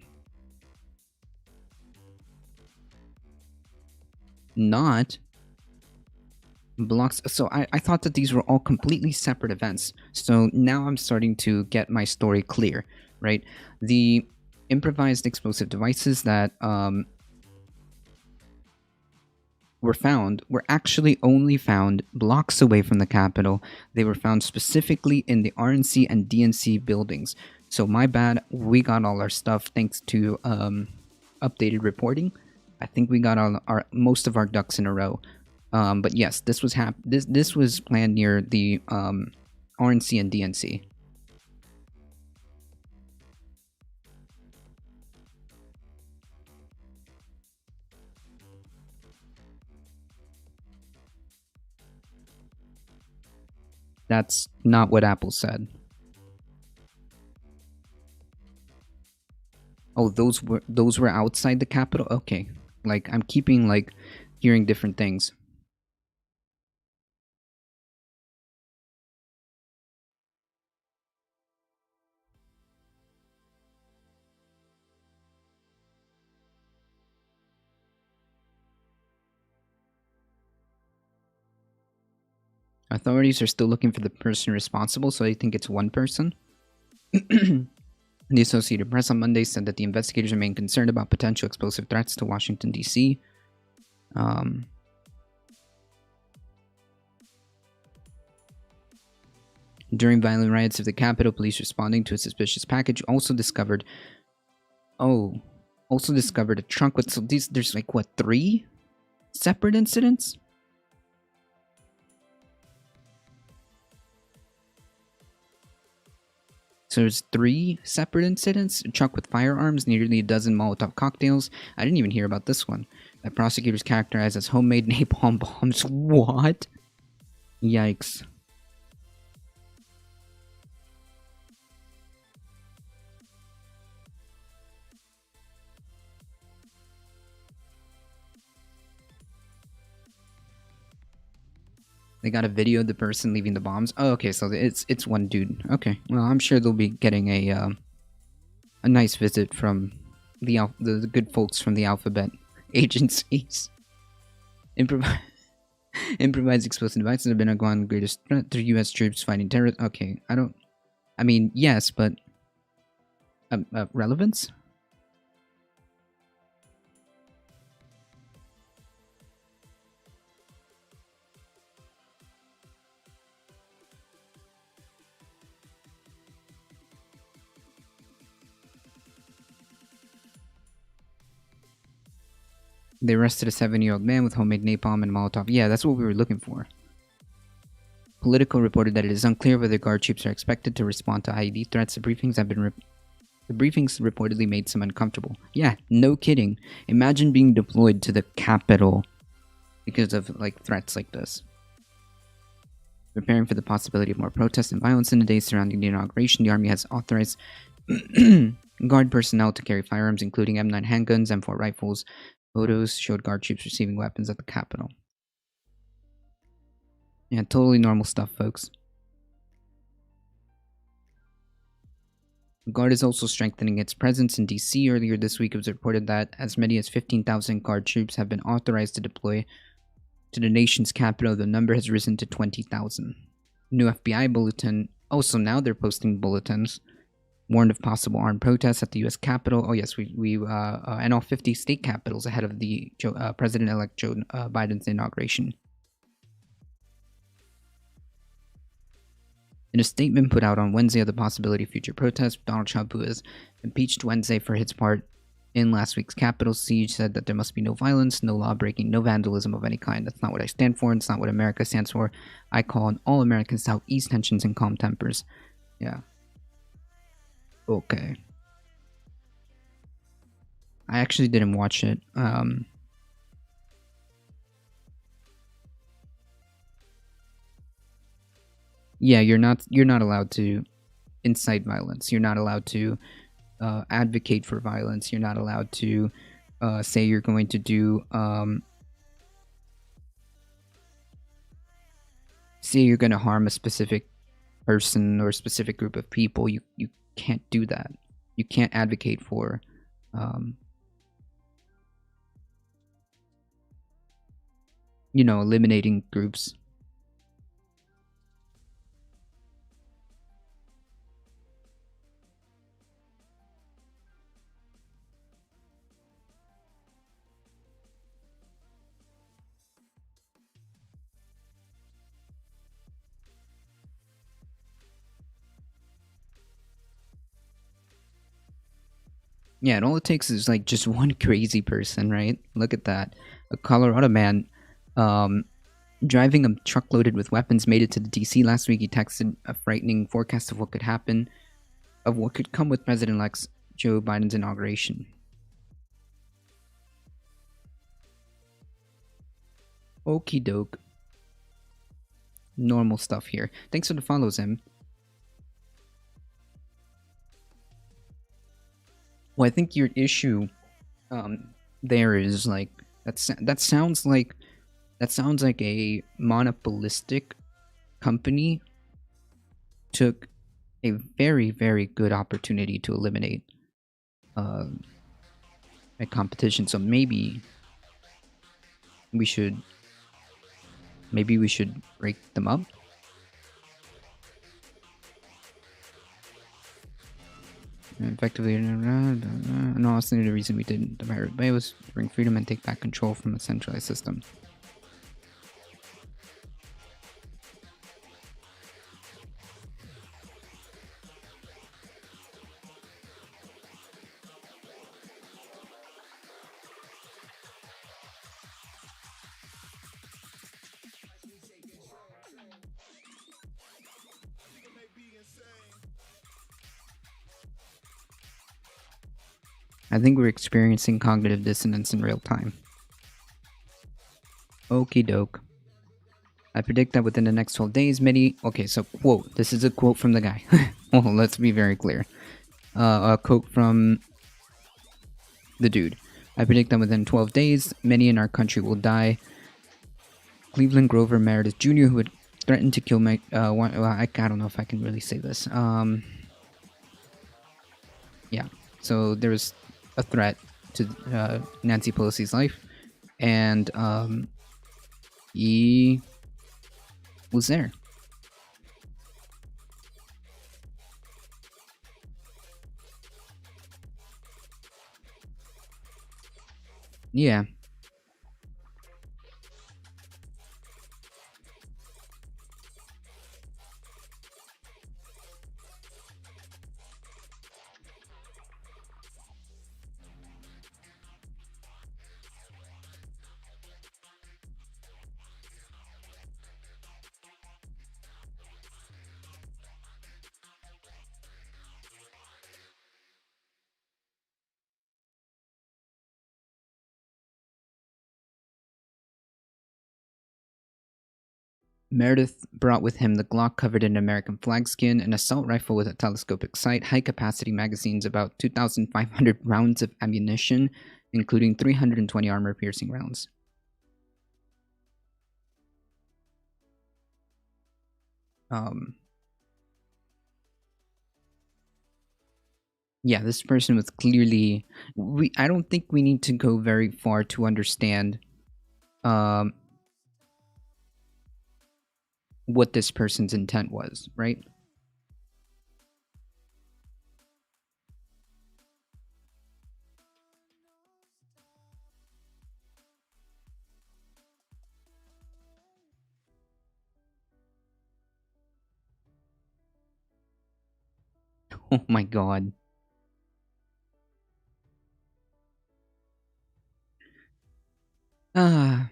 not blocks. So I thought that these were all completely separate events. So now I'm starting to get my story clear, right? The improvised explosive devices that were found were actually only found blocks away from the capital. They were found specifically in the RNC and DNC buildings. So my bad, we got all our stuff thanks to updated reporting. I think we got all our most of our ducks in a row. But yes, this was this was planned near the RNC and DNC. That's not what Apple said. Oh, those were outside the capital. Okay, like I'm keeping like hearing different things. Authorities are still looking for the person responsible, so I think it's one person. The Associated Press on Monday said that the investigators remain concerned about potential explosive threats to Washington, D.C. During violent riots of the Capitol, police responding to a suspicious package also discovered a trunk with, so there's like what, 3 separate incidents? So there's 3 separate incidents. A truck with firearms, nearly a dozen Molotov cocktails. I didn't even hear about this one. That prosecutors characterized as homemade napalm bombs. What? Yikes. They got a video of the person leaving the bombs. Oh, okay, so it's one dude. Okay, well, I'm sure they'll be getting a nice visit from the good folks from the Alphabet agencies. Improvised explosive devices have been a greatest threat to U.S. troops fighting terrorists. Okay, I mean, yes, but relevance? They arrested a 7-year-old man with homemade napalm and Molotov. Yeah, that's what we were looking for. Politico reported that it is unclear whether guard troops are expected to respond to IED threats. The briefings reportedly made some uncomfortable. Yeah, no kidding. Imagine being deployed to the Capitol because of like threats like this. Preparing for the possibility of more protests and violence in the days surrounding the inauguration, the Army has authorized guard personnel to carry firearms, including M9 handguns, M4 rifles. Photos showed guard troops receiving weapons at the Capitol. Yeah, totally normal stuff, folks. The Guard is also strengthening its presence in DC. Earlier this week, it was reported that as many as 15,000 Guard troops have been authorized to deploy to the nation's capital. The number has risen to 20,000. New FBI bulletin. Also, now they're posting bulletins. Warned of possible armed protests at the U.S. Capitol. Oh yes, and all 50 state capitals ahead of the President-elect Joe Biden's inauguration. In a statement put out on Wednesday of the possibility of future protests, Donald Trump, who was impeached Wednesday for his part in last week's Capitol siege, said that there must be no violence, no law-breaking, no vandalism of any kind. That's not what I stand for, and it's not what America stands for. I call on all Americans to ease tensions and calm tempers. Yeah. Okay. I actually didn't watch it. Yeah, you're not allowed to incite violence. You're not allowed to advocate for violence. You're not allowed to say you're going to do say you're going to harm a specific person or a specific group of people. You can't do that. You can't advocate for eliminating groups. Yeah, and all it takes is like just one crazy person, right? Look at that. A Colorado man driving a truck loaded with weapons made it to the DC last week. He texted a frightening forecast of what could happen, of what could come with President-elect Joe Biden's inauguration. Okie doke. Normal stuff here. Thanks for the follows, Em. Well, I think your issue there is like that sounds like a monopolistic company took a very, very good opportunity to eliminate a competition. So maybe we should break them up. Effectively, no, honestly, the reason we did the Pirate Bay was to bring freedom and take back control from a centralized system. I think we're experiencing cognitive dissonance in real time. Okie doke. I predict that within the next 12 days, okay, so quote. This is a quote from the guy. Well, let's be very clear. A quote from the dude. I predict that within 12 days, many in our country will die. Cleveland Grover Meredith Jr., who had threatened to kill I don't know if I can really say this. Yeah, so there was a threat to Nancy Pelosi's life, and he was there. Yeah. Meredith brought with him the Glock covered in American flag skin, an assault rifle with a telescopic sight, high-capacity magazines, about 2,500 rounds of ammunition, including 320 armor-piercing rounds. Yeah, this person was clearly. I don't think we need to go very far to understand um, what this person's intent was, right? Oh my god. Ah.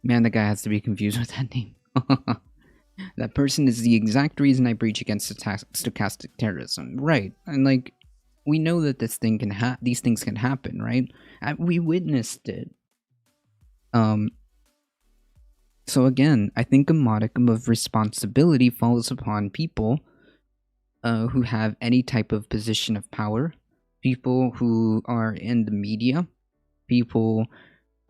Man, the guy has to be confused with that name. That person is the exact reason I breach against stochastic terrorism. Right. And like, we know that these things can happen, right? We witnessed it. So again, I think a modicum of responsibility falls upon people who have any type of position of power, people who are in the media, people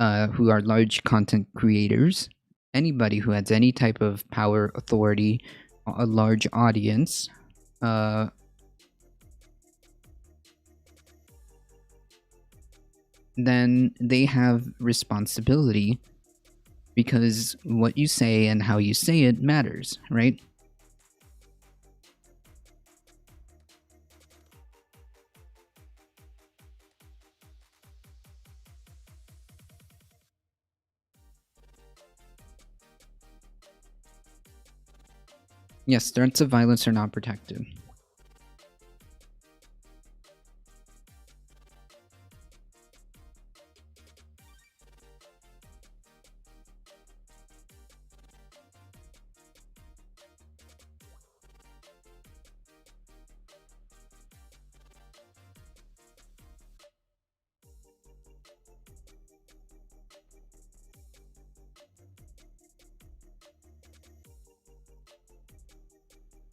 who are large content creators, anybody who has any type of power, authority, a large audience. Then they have responsibility because what you say and how you say it matters, right? Yes, threats of violence are not protected.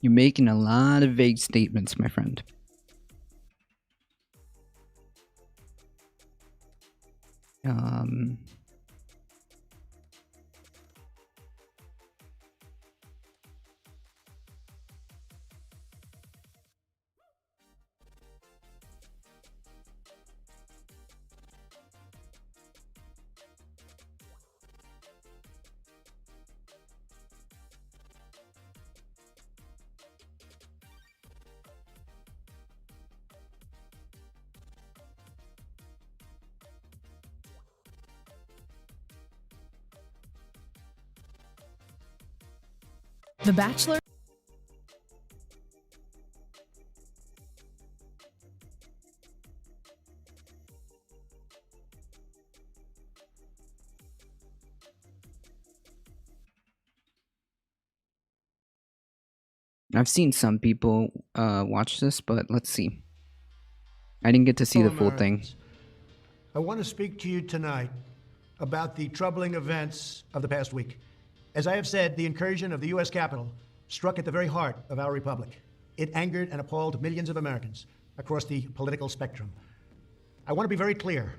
You're making a lot of vague statements, my friend. The Bachelor. I've seen some people watch this, but let's see. I didn't get to see the full thing. I want to speak to you tonight about the troubling events of the past week. As I have said, the incursion of the U.S. Capitol struck at the very heart of our republic. It angered and appalled millions of Americans across the political spectrum. I want to be very clear.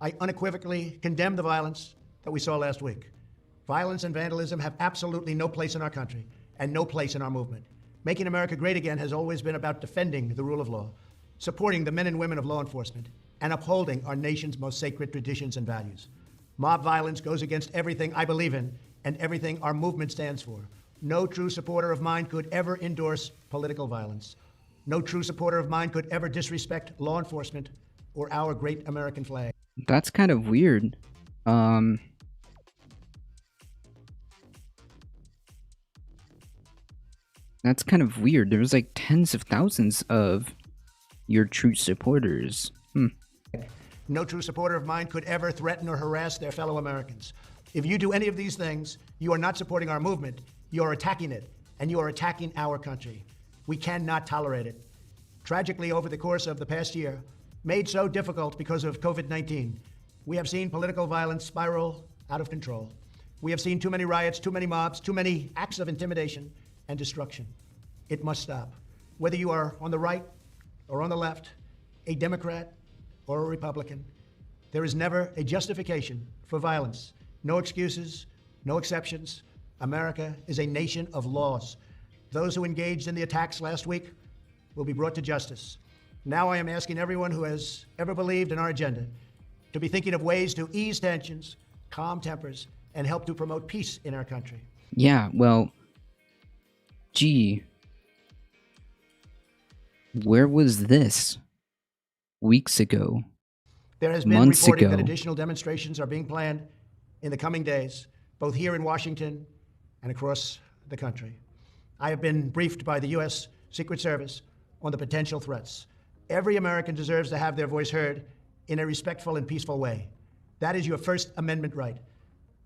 I unequivocally condemn the violence that we saw last week. Violence and vandalism have absolutely no place in our country and no place in our movement. Making America great again has always been about defending the rule of law, supporting the men and women of law enforcement, and upholding our nation's most sacred traditions and values. Mob violence goes against everything I believe in and everything our movement stands for. No true supporter of mine could ever endorse political violence. No true supporter of mine could ever disrespect law enforcement or our great American flag. That's kind of weird. That's kind of weird. There was like tens of thousands of your true supporters. No true supporter of mine could ever threaten or harass their fellow Americans. If you do any of these things, you are not supporting our movement, you are attacking it, and you are attacking our country. We cannot tolerate it. Tragically, over the course of the past year, made so difficult because of COVID-19, we have seen political violence spiral out of control. We have seen too many riots, too many mobs, too many acts of intimidation and destruction. It must stop. Whether you are on the right or on the left, a Democrat or a Republican, there is never a justification for violence. No excuses, no exceptions. America is a nation of laws. Those who engaged in the attacks last week will be brought to justice. Now I am asking everyone who has ever believed in our agenda to be thinking of ways to ease tensions, calm tempers, and help to promote peace in our country. Yeah, well, gee, where was this weeks ago? There has been Months reporting that ago. additional demonstrations are being planned in the coming days, both here in Washington and across the country. I have been briefed by the U.S. Secret Service on the potential threats. Every American deserves to have their voice heard in a respectful and peaceful way. That is your First Amendment right.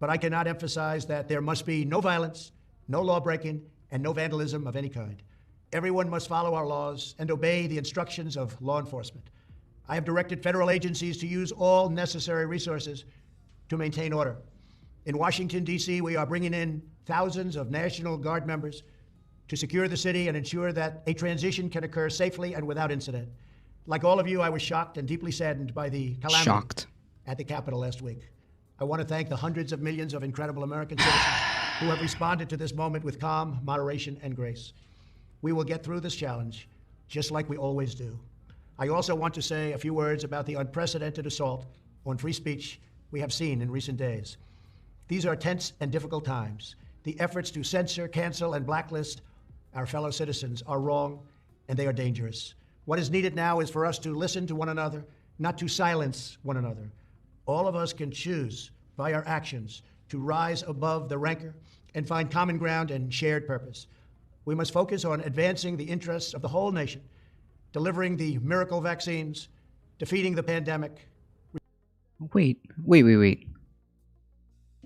But I cannot emphasize that there must be no violence, no law-breaking, and no vandalism of any kind. Everyone must follow our laws and obey the instructions of law enforcement. I have directed federal agencies to use all necessary resources to maintain order. In Washington, D.C., we are bringing in thousands of National Guard members to secure the city and ensure that a transition can occur safely and without incident. Like all of you, I was shocked and deeply saddened by the calamity Shocked. at the Capitol last week. I want to thank the hundreds of millions of incredible American citizens who have responded to this moment with calm, moderation, and grace. We will get through this challenge, just like we always do. I also want to say a few words about the unprecedented assault on free speech we have seen in recent days. These are tense and difficult times. The efforts to censor, cancel, and blacklist our fellow citizens are wrong, and they are dangerous. What is needed now is for us to listen to one another, not to silence one another. All of us can choose by our actions to rise above the rancor and find common ground and shared purpose. We must focus on advancing the interests of the whole nation, delivering the miracle vaccines, defeating the pandemic. Wait.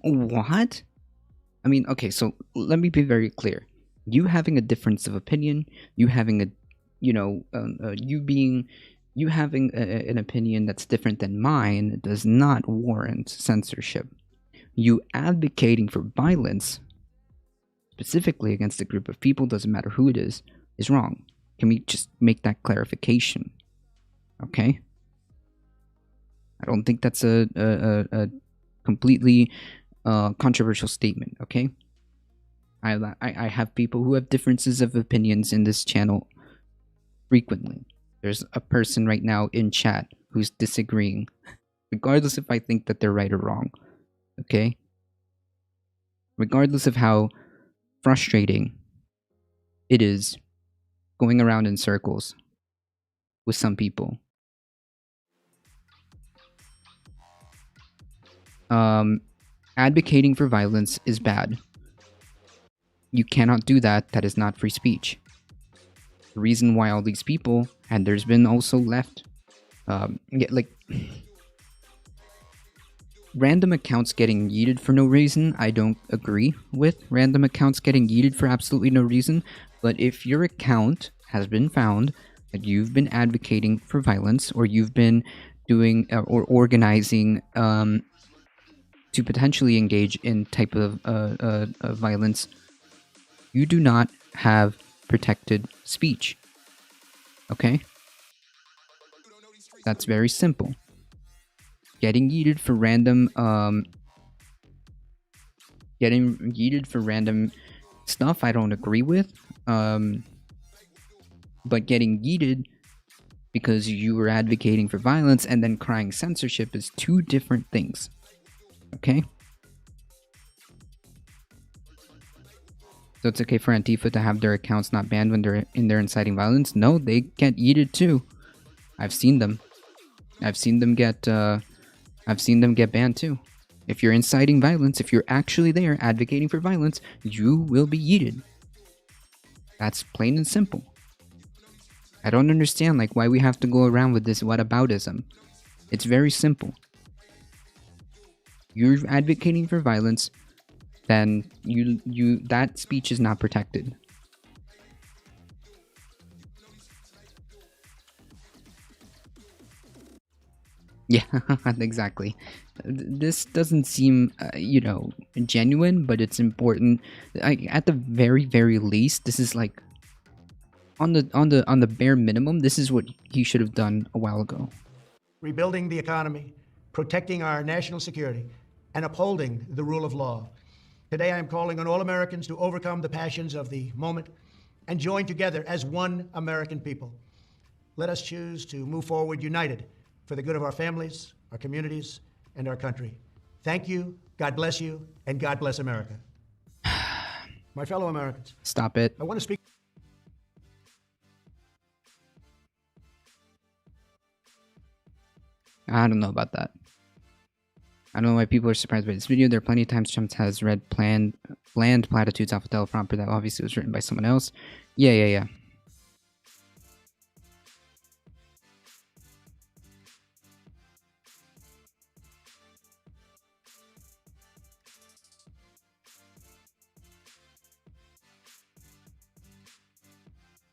What? I mean, okay, so let me be very clear. You having a difference of opinion, you having a, you having an opinion that's different than mine does not warrant censorship. You advocating for violence, specifically against a group of people, doesn't matter who it is wrong. Can we just make that clarification? Okay? I don't think that's a completely controversial statement, okay? I have people who have differences of opinions in this channel frequently. There's a person right now in chat who's disagreeing, regardless if I think that they're right or wrong, okay? Regardless of how frustrating it is going around in circles with some people. Advocating for violence is bad. You cannot do that. That is not free speech. The reason why all these people, and there's been also left, random accounts getting yeeted for no reason, I don't agree with random accounts getting yeeted for absolutely no reason. But if your account has been found that you've been advocating for violence, or you've been doing or organizing to potentially engage in type of violence, you do not have protected speech. Okay? That's very simple. Getting yeeted for random stuff I don't agree with. But getting yeeted because you were advocating for violence and then crying censorship is two different things. Okay? So it's okay for Antifa to have their accounts not banned when they're in there inciting violence? No, they get yeeted too. I've seen them. I've seen them get banned too. If you're inciting violence, if you're actually there advocating for violence, you will be yeeted. That's plain and simple. I don't understand why we have to go around with this whataboutism. It's very simple. You're advocating for violence, then that speech is not protected. Yeah, exactly. This doesn't seem, genuine, but it's important. At the very least, this is like on the bare minimum. This is what he should have done a while ago. Rebuilding the economy, protecting our national security, and upholding the rule of law. Today, I am calling on all Americans to overcome the passions of the moment and join together as one American people. Let us choose to move forward united for the good of our families, our communities, and our country. Thank you, God bless you, and God bless America. My fellow Americans, Stop it. I want to speak. I don't know about that. I don't know why people are surprised by this video. There are plenty of times Trump has read bland platitudes off a teleprompter that obviously was written by someone else. Yeah.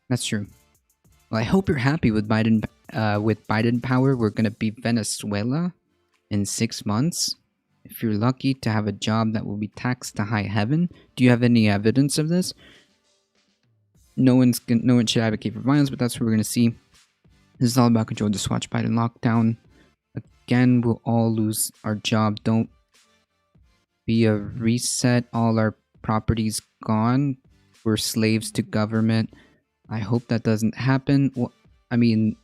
That's true. Well, I hope you're happy with Biden. With Biden power, we're gonna be Venezuela in 6 months. If you're lucky to have a job that will be taxed to high heaven. Do you have any evidence of this? No one should advocate for violence, but that's what we're gonna see. This is all about control. Just watch Biden lockdown. Again, we'll all lose our job. Don't be a reset. All our properties gone. We're slaves to government. I hope that doesn't happen. Well, I mean,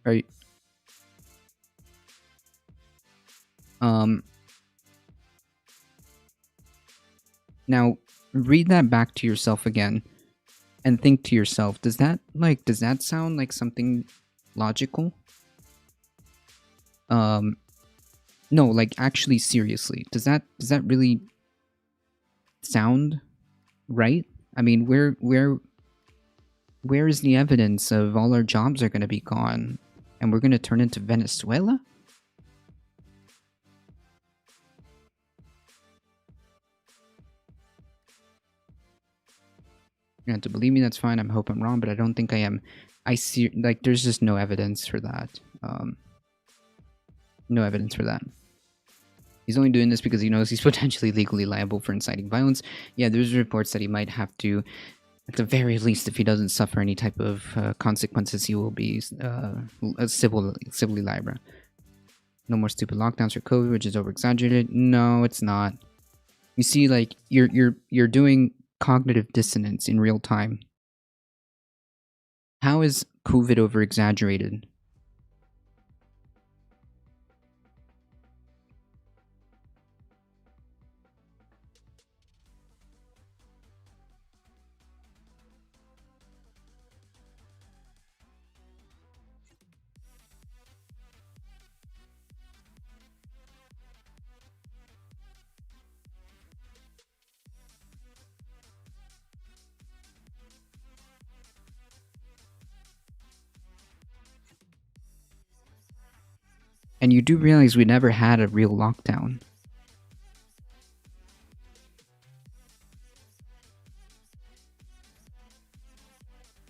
right? Now read that back to yourself again, and think to yourself: does that sound like something logical? No, like actually, seriously, does that really sound right? I mean, where is the evidence of all our jobs are going to be gone and we're going to turn into Venezuela? You have to believe me, that's fine. I hope I'm wrong, but I don't think I am. I see, like, there's just no evidence for that. No evidence for that. He's only doing this because he knows he's potentially legally liable for inciting violence. Yeah, there's reports that he might have to, at the very least, if he doesn't suffer any type of consequences, he will be civilly liable. No more stupid lockdowns for COVID, which is over-exaggerated. No, it's not. You see, like, you're doing cognitive dissonance in real time. How is COVID over-exaggerated? And you do realize we never had a real lockdown.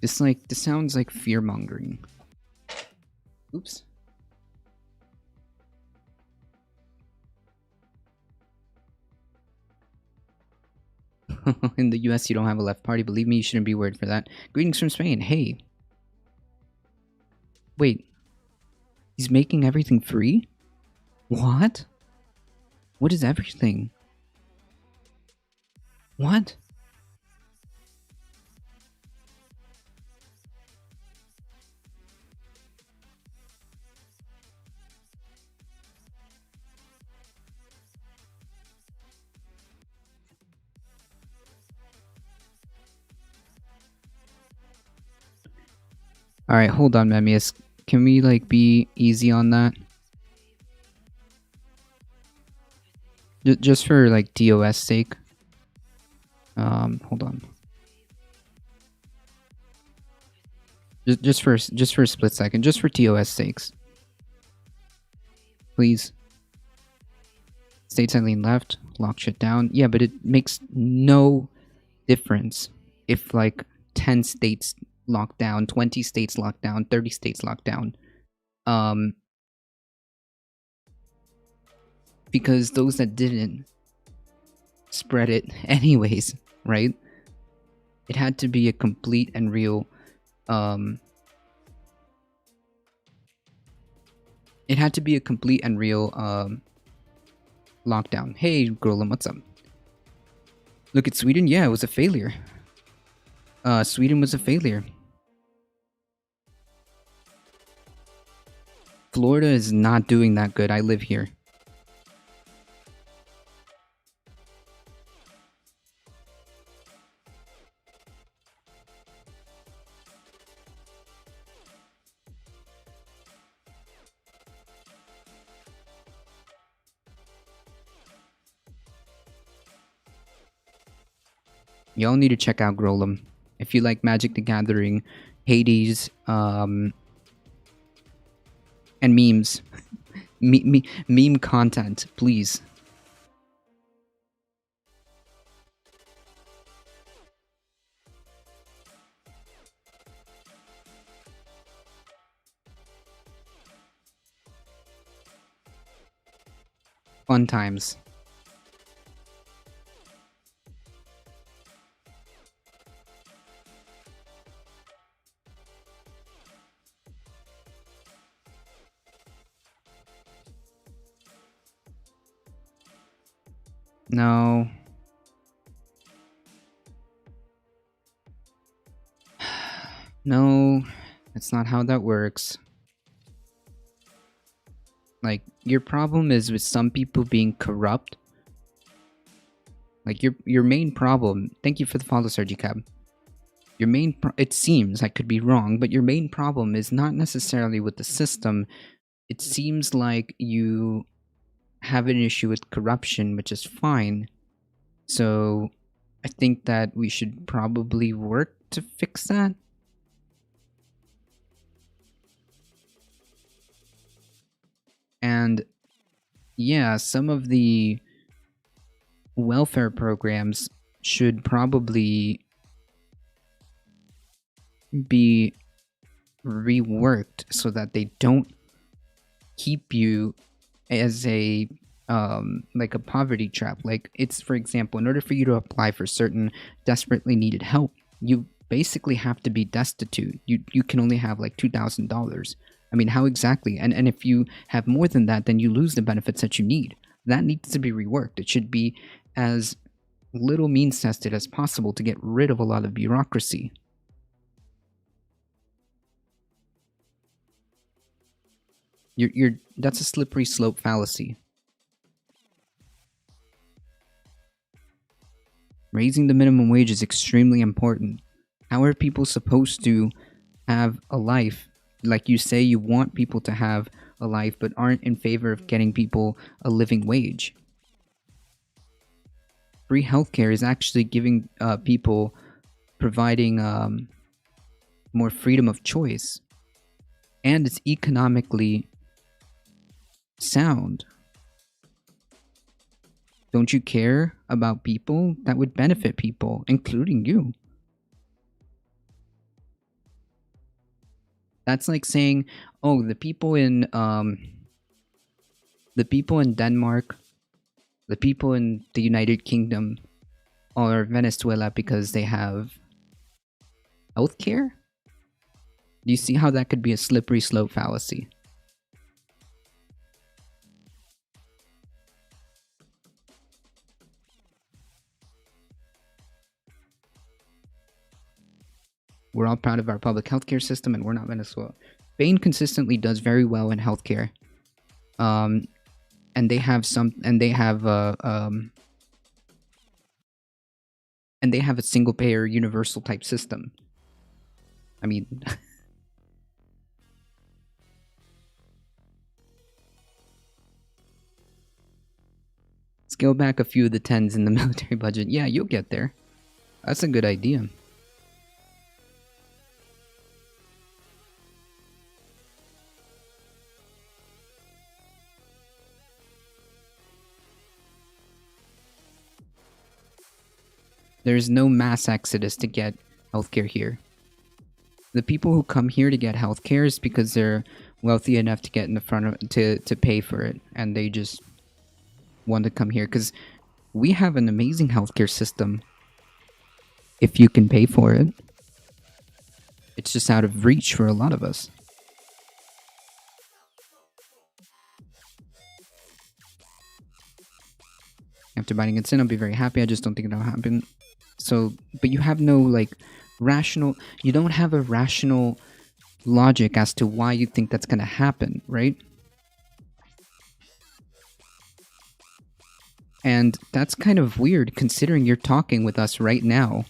This sounds like fear-mongering. Oops. In the US, you don't have a left party. Believe me, you shouldn't be worried for that. Greetings from Spain. Hey. Wait. He's making everything free? What? What is everything? What? Alright, hold on, Memmius. Can we, like, be easy on that? Just for, like, DOS sake. Hold on. Just for a split second. Just for TOS sakes. please. States that lean left, lock shit down. Yeah, but it makes no difference if like 10 states lock down, 20 states lock down, 30 states lock down. Because those that didn't spread it anyways, right? It had to be a complete and real it had to be a complete and real lockdown. Hey, Grolem, what's up? Look at Sweden. Yeah, it was a failure. Sweden was a failure. Florida is not doing that good. I live here. Y'all need to check out Grolem. If you like Magic the Gathering, Hades, and memes. Meme content, please. Fun times. No. No, that's not how that works. Like, your problem is with some people being corrupt. Like, your main problem... Thank you for the follow, Sergi Cab. Your main... It seems, I could be wrong, but your main problem is not necessarily with the system. It seems like you have an issue with corruption, which is fine. So, I think that we should probably work to fix that. And yeah, some of the welfare programs should probably be reworked so that they don't keep you as a like a poverty trap. Like, it's, for example, in order for you to apply for certain desperately needed help, you basically have to be destitute. You can only have like $2,000. I mean, how exactly? And if you have more than that, then you lose the benefits that you need. That needs to be reworked. It should be as little means tested as possible to get rid of a lot of bureaucracy. That's a slippery slope fallacy. Raising the minimum wage is extremely important. How are people supposed to have a life? Like you say, you want people to have a life, but aren't in favor of getting people a living wage. Free healthcare is actually giving people, providing more freedom of choice. And it's economically sound. Don't you care about people? That would benefit people, including you. That's like saying, oh, the people in Denmark, the people in the United Kingdom, or Venezuela because they have healthcare? Do you see how that could be a slippery slope fallacy? We're all proud of our public healthcare system, and we're not Venezuela. Spain consistently does very well in healthcare, and they have a single payer universal type system. I mean, scale back a few of the tens in the military budget. Yeah, you'll get there. That's a good idea. There's no mass exodus to get healthcare here. The people who come here to get healthcare is because they're wealthy enough to get in the front of to pay for it, and they just want to come here because we have an amazing healthcare system. If you can pay for it, it's just out of reach for a lot of us. After biting its in, I'll be very happy. I just don't think it'll happen. So, but you have no like rational. You don't have a rational logic as to why you think that's gonna happen, right? And that's kind of weird considering you're talking with us right now.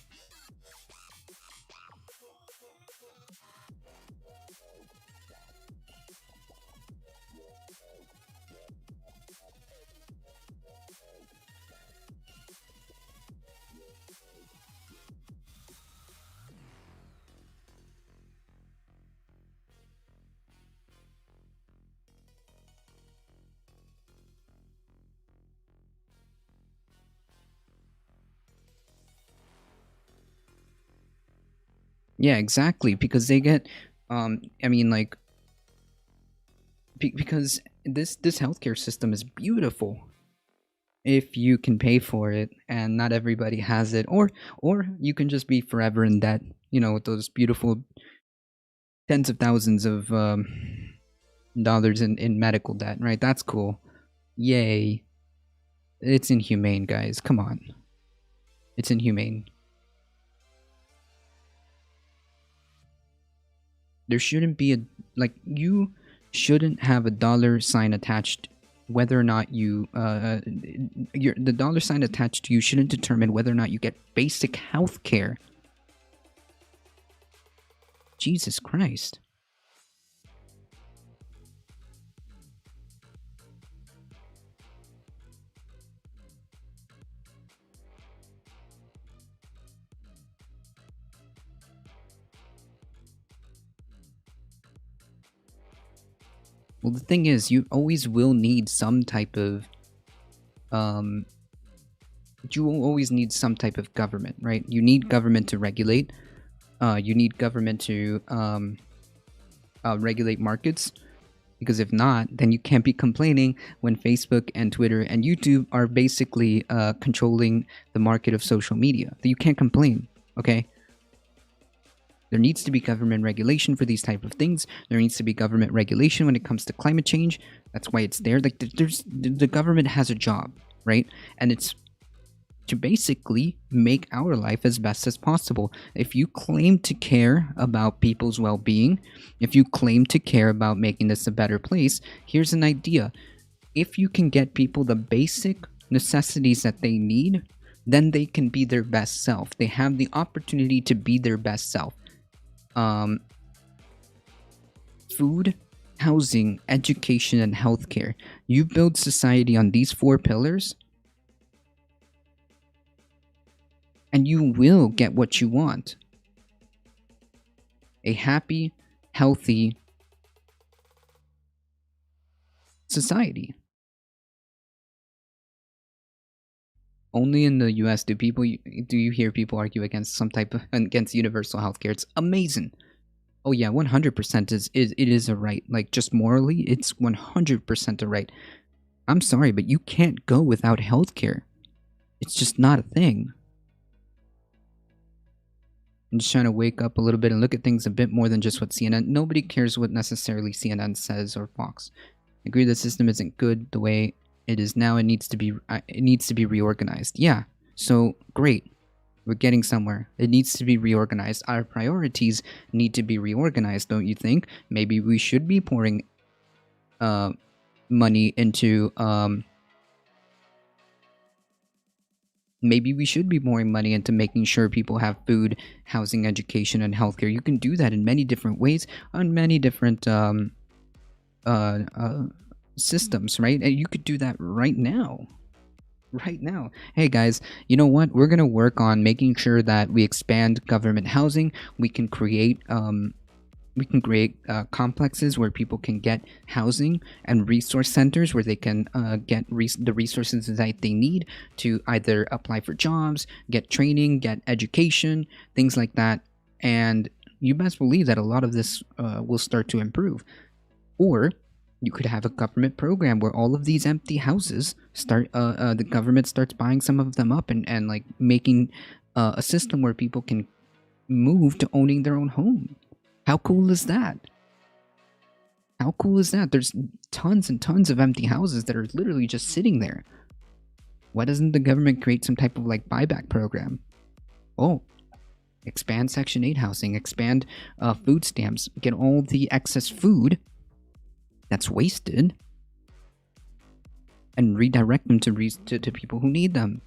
Yeah, exactly. Because they get, I mean, like, because this healthcare system is beautiful if you can pay for it, and not everybody has it, or you can just be forever in debt. You know, with those beautiful tens of thousands of dollars in medical debt, right? That's cool. Yay! It's inhumane, guys. Come on, it's inhumane. There shouldn't be a like you shouldn't have a dollar sign attached whether or not you the dollar sign attached to you shouldn't determine whether or not you get basic health care. Jesus Christ. Well, the thing is, you always will need some type of, you will always need some type of government, right? You need government to regulate. You need government to regulate markets, because if not, then you can't be complaining when Facebook and Twitter and YouTube are basically controlling the market of social media. You can't complain, okay? There needs to be government regulation for these type of things. There needs to be government regulation when it comes to climate change. That's why it's there. Like the government has a job, right? And it's to basically make our life as best as possible. If you claim to care about people's well-being, if you claim to care about making this a better place, here's an idea. If you can get people the basic necessities that they need, then they can be their best self. They have the opportunity to be their best self. Food, housing, education, and healthcare. You build society on these 4 pillars, and you will get what you want. A happy, healthy society. Only in the US do you hear people argue against against universal healthcare. It's amazing. Oh yeah, 100% it is a right. Like, just morally, it's 100% a right. I'm sorry, but you can't go without healthcare. It's just not a thing. I'm just trying to wake up a little bit and look at things a bit more than just what CNN. Nobody cares what necessarily CNN says or Fox. I agree the system isn't good the way it is now. It needs to be reorganized. Yeah, so great. We're getting somewhere. It needs to be reorganized. Our priorities need to be reorganized, don't you think? Maybe we should be pouring money into maybe we should be pouring money into making sure people have food, housing, education, and healthcare. You can do that in many different ways, on many different systems, right? And you could do that right now. Right now. Hey guys, you know what? We're gonna work on making sure that we expand government housing. We can create We can create complexes where people can get housing and resource centers where they can get the resources that they need to either apply for jobs, get training, get education, things like that. And you best believe that a lot of this will start to improve. Or you could have a government program where all of these empty houses start, the government starts buying some of them up and like making a system where people can move to owning their own home. How cool is that? How cool is that? There's tons and tons of empty houses that are literally just sitting there. Why doesn't the government create some type of like buyback program? Oh, expand Section 8 housing, expand food stamps, get all the excess food that's wasted and redirect them to people who need them.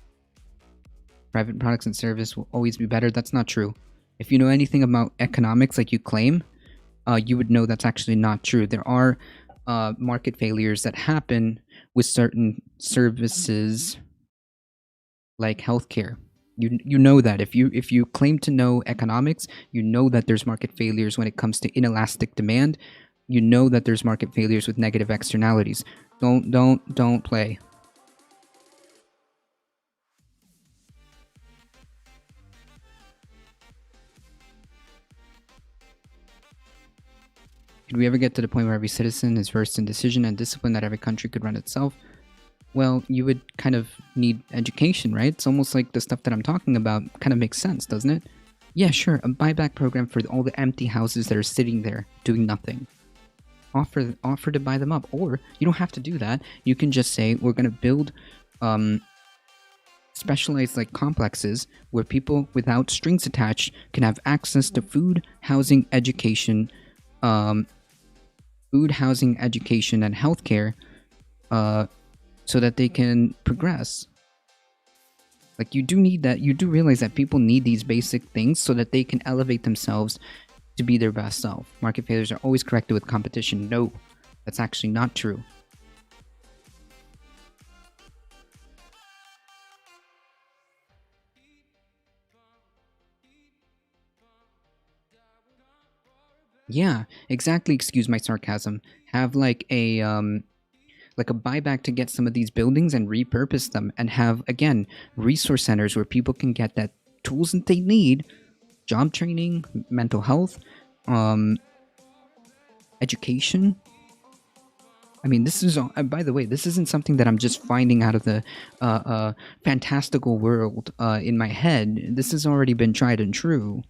Private products and service will always be better. That's not true. If you know anything about economics like you claim, you would know that's actually not true. There are market failures that happen with certain services like healthcare. You know that if you claim to know economics, you know that there's market failures when it comes to inelastic demand. You know that there's market failures with negative externalities. Don't play. Could we ever get to the point where every citizen is versed in decision and discipline that every country could run itself? Well, you would kind of need education, right? It's almost like the stuff that I'm talking about kind of makes sense, doesn't it? Yeah, sure, a buyback program for all the empty houses that are sitting there doing nothing. Offer to buy them up, or you don't have to do that. You can just say we're going to build specialized like complexes where people without strings attached can have access to food, housing, education, and healthcare, so that they can progress. Like, you do need that. You do realize that people need these basic things so that they can elevate themselves to be their best self. Market failures are always corrected with competition. No, that's actually not true. Yeah, exactly. Excuse my sarcasm. Have like a buyback to get some of these buildings and repurpose them, and have, again, resource centers where people can get that tools that they need, job training, mental health, education. I mean, this is, by the way, this isn't something that I'm just finding out of the fantastical world in my head. This has already been tried and true.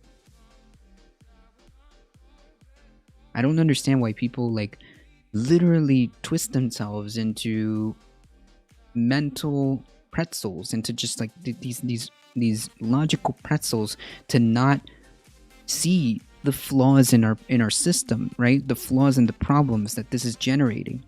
I don't understand why people like literally twist themselves into mental pretzels, into just like these logical pretzels, to not see the flaws in our system, right? The flaws and the problems that this is generating.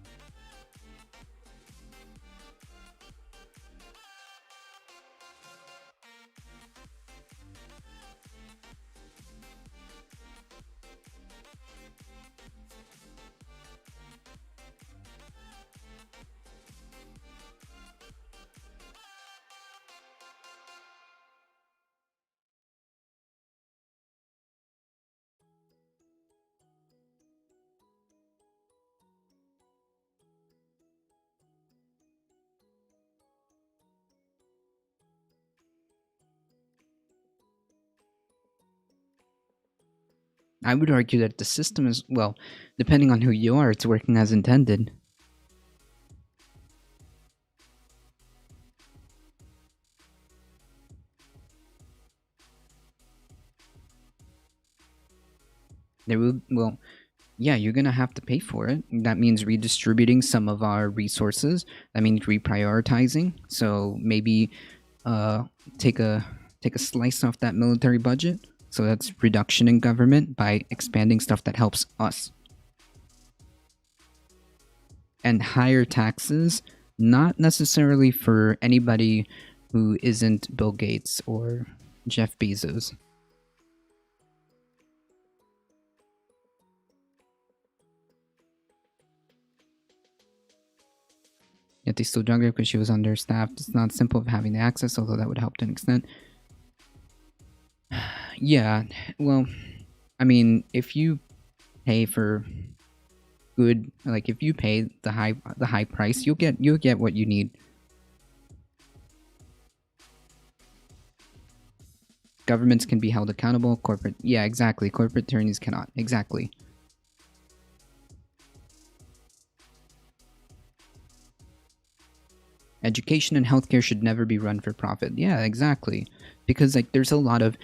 I would argue that the system is, well, depending on who you are, it's working as intended. There will, well, yeah, you're gonna have to pay for it. That means redistributing some of our resources. That means reprioritizing. So maybe take a slice off that military budget. So that's reduction in government by expanding stuff that helps us. And higher taxes, not necessarily for anybody who isn't Bill Gates or Jeff Bezos. Yet they still drugged her because she was understaffed. It's not simple of having the access, although that would help to an extent. Yeah, well, I mean, if you pay for good, like if you pay the high price, you'll get what you need. Governments can be held accountable. Yeah, exactly. Corporate attorneys cannot. Exactly. Education and healthcare should never be run for profit. Yeah, exactly. Because like there's a lot of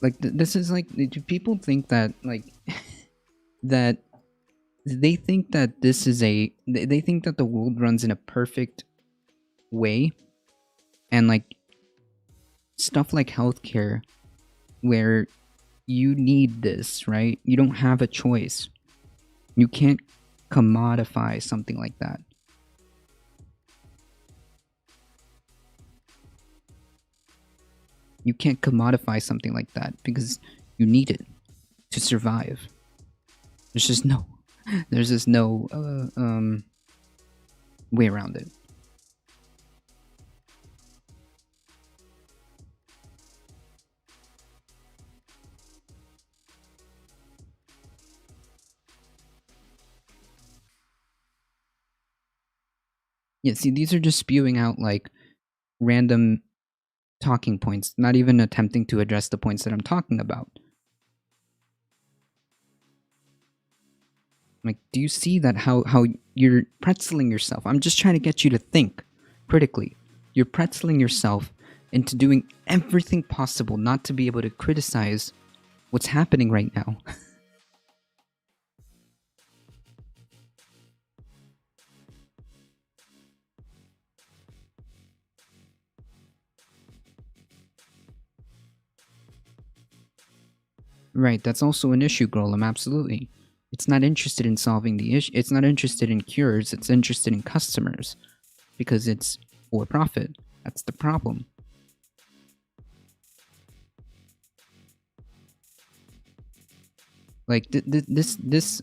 like this is like, do people think that like that they think that this is they think that the world runs in a perfect way, and like stuff like healthcare where you need this, right? You don't have a choice. You can't commodify something like that. You can't commodify something like that because you need it to survive. There's just no way around it. Yeah, see, these are just spewing out like random talking points, not even attempting to address the points that I'm talking about. Like, do you see that how you're pretzeling yourself? I'm just trying to get you to think critically. You're pretzeling yourself into doing everything possible not to be able to criticize what's happening right now. Right, that's also an issue, Golem, absolutely. It's not interested in solving the issue. It's not interested in cures. It's interested in customers because it's for profit. That's the problem. Like this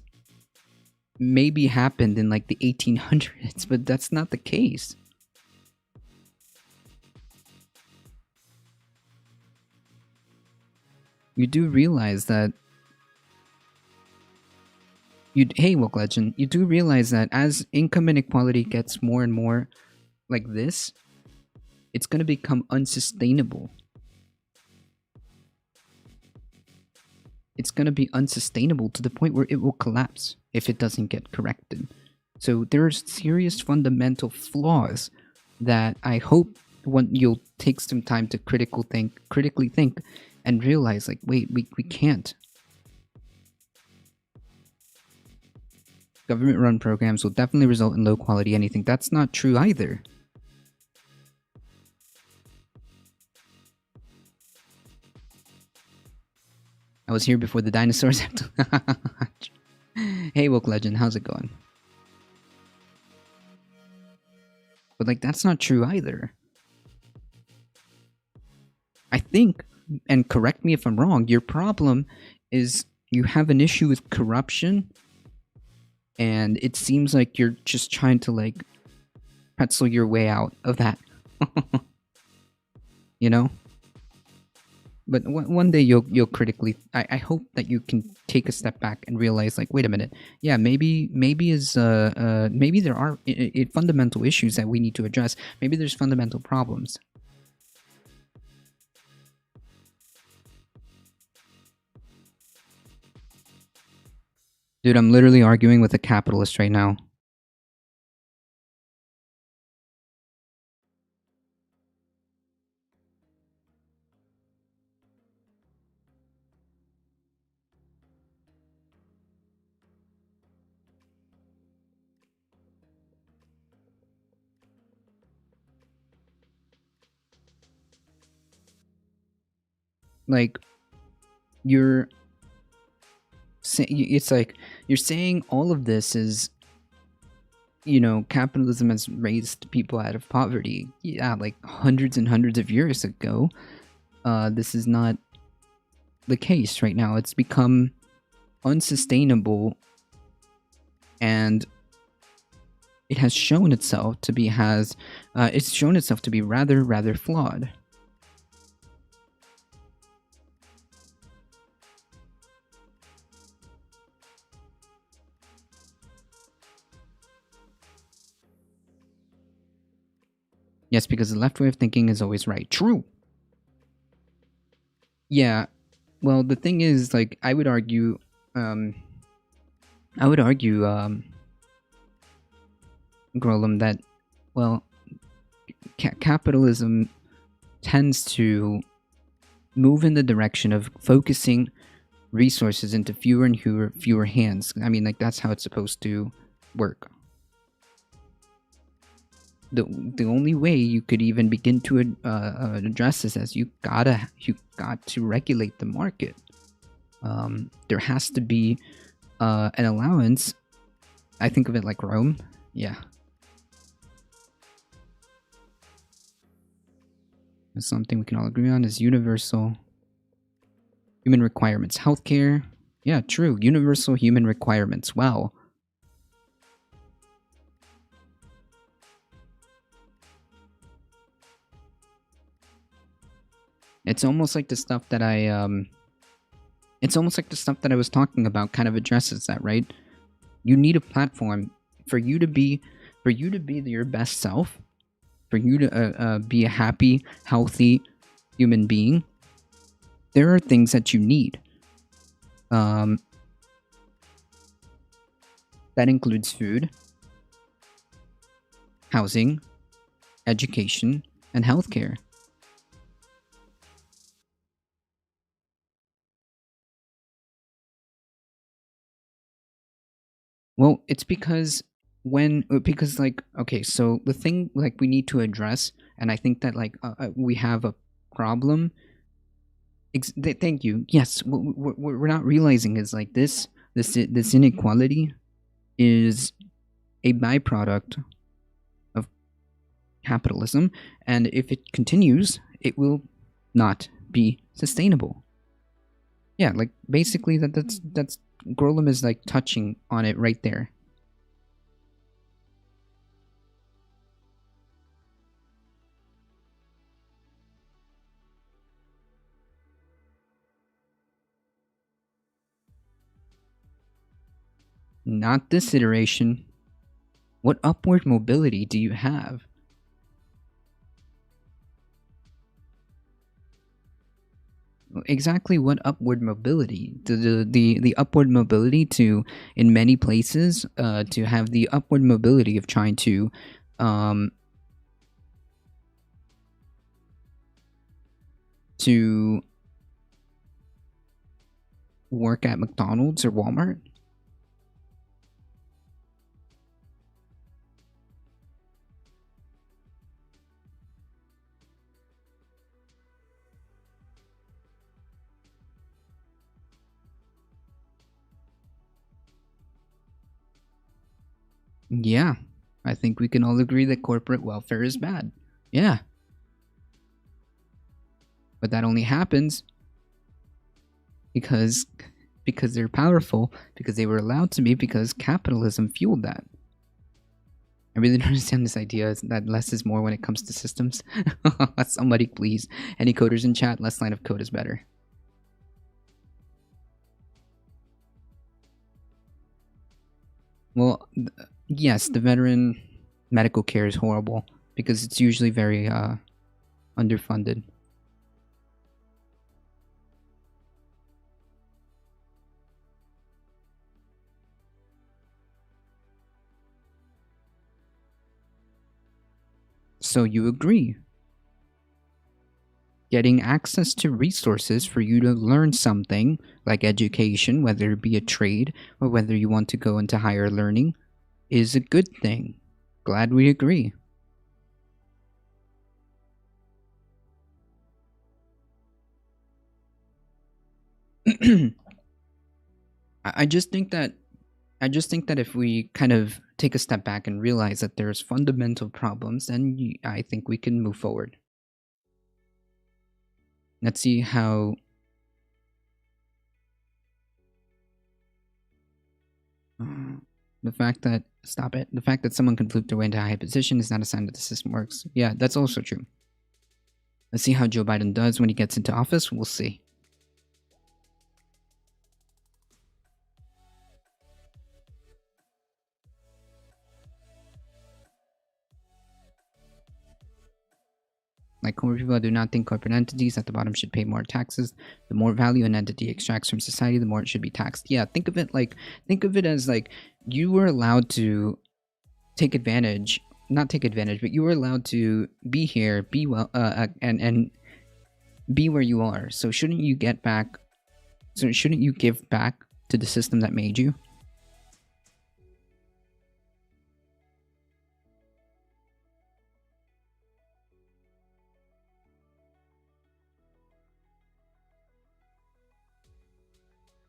maybe happened in like the 1800s, but that's not the case. You do realize that hey, Woke Legend, you do realize that as income inequality gets more and more like this, it's going to become unsustainable. It's going to be unsustainable to the point where it will collapse if it doesn't get corrected. So there are serious fundamental flaws that I hope you'll take some time to critically think and realize, like, wait, we can't. Government-run programs will definitely result in low-quality anything. That's not true either. I was here before the dinosaurs. Hey, Woke Legend, how's it going? But, like, that's not true either. I think, and correct me if I'm wrong, your problem is you have an issue with corruption, and it seems like you're just trying to, like, pretzel your way out of that. You know? But one day you'll critically... I hope that you can take a step back and realize, like, wait a minute. Yeah, maybe there are fundamental issues that we need to address. Maybe there's fundamental problems. Dude, I'm literally arguing with a capitalist right now. Like, it's like you're saying all of this is, you know, capitalism has raised people out of poverty. Yeah, like hundreds and hundreds of years ago. This is not the case right now. It's become unsustainable, and it has shown itself to be rather flawed. Yes, because the left way of thinking is always right. True. Yeah. Well, the thing is, like, I would argue, Grolem, that, well, capitalism tends to move in the direction of focusing resources into fewer and fewer hands. I mean, like, that's how it's supposed to work. The only way you could even begin to address this is you got to regulate the market. There has to be an allowance. I think of it like Rome. Yeah. Something we can all agree on is universal human requirements. Healthcare. Yeah, true. Universal human requirements. Wow. It's almost like the stuff that it's almost like the stuff that I was talking about kind of addresses that, right? You need a platform for you to be your best self, for you to be a happy, healthy human being. There are things that you need. That includes food, housing, education, and healthcare. Well, it's because like, okay, so the thing, like, we need to address, and I think that, like, we have a problem. Thank you. Yes, what we're not realizing is, like, this inequality is a byproduct of capitalism, and if it continues, it will not be sustainable. Yeah, like, basically that's Grolem is, like, touching on it right there. Not this iteration. What upward mobility do you have? Exactly what upward mobility? The upward mobility to, in many places, to have the upward mobility of trying to to work at McDonald's or Walmart? Yeah, I think we can all agree that corporate welfare is bad. Yeah. But that only happens because they're powerful, because they were allowed to be, because capitalism fueled that. I really don't understand this idea that less is more when it comes to systems. Somebody please. Any coders in chat, less line of code is better. Well, yes, the veteran medical care is horrible because it's usually very underfunded. So you agree. Getting access to resources for you to learn something, like education, whether it be a trade or whether you want to go into higher learning, is a good thing. Glad we agree. I just think that if we kind of take a step back and realize that there's fundamental problems, then I think we can move forward. Let's see how the fact that someone can flip their way into a high position is not a sign that the system works. Yeah, that's also true. Let's see how Joe Biden does when he gets into office. We'll see. Like corporate people do not think corporate entities at the bottom should pay more taxes. The more value an entity extracts from society, the more it should be taxed. Yeah, think of it as like you were allowed to take advantage, not take advantage, but you were allowed to be here, be well, and be where you are. So shouldn't you give back to the system that made you?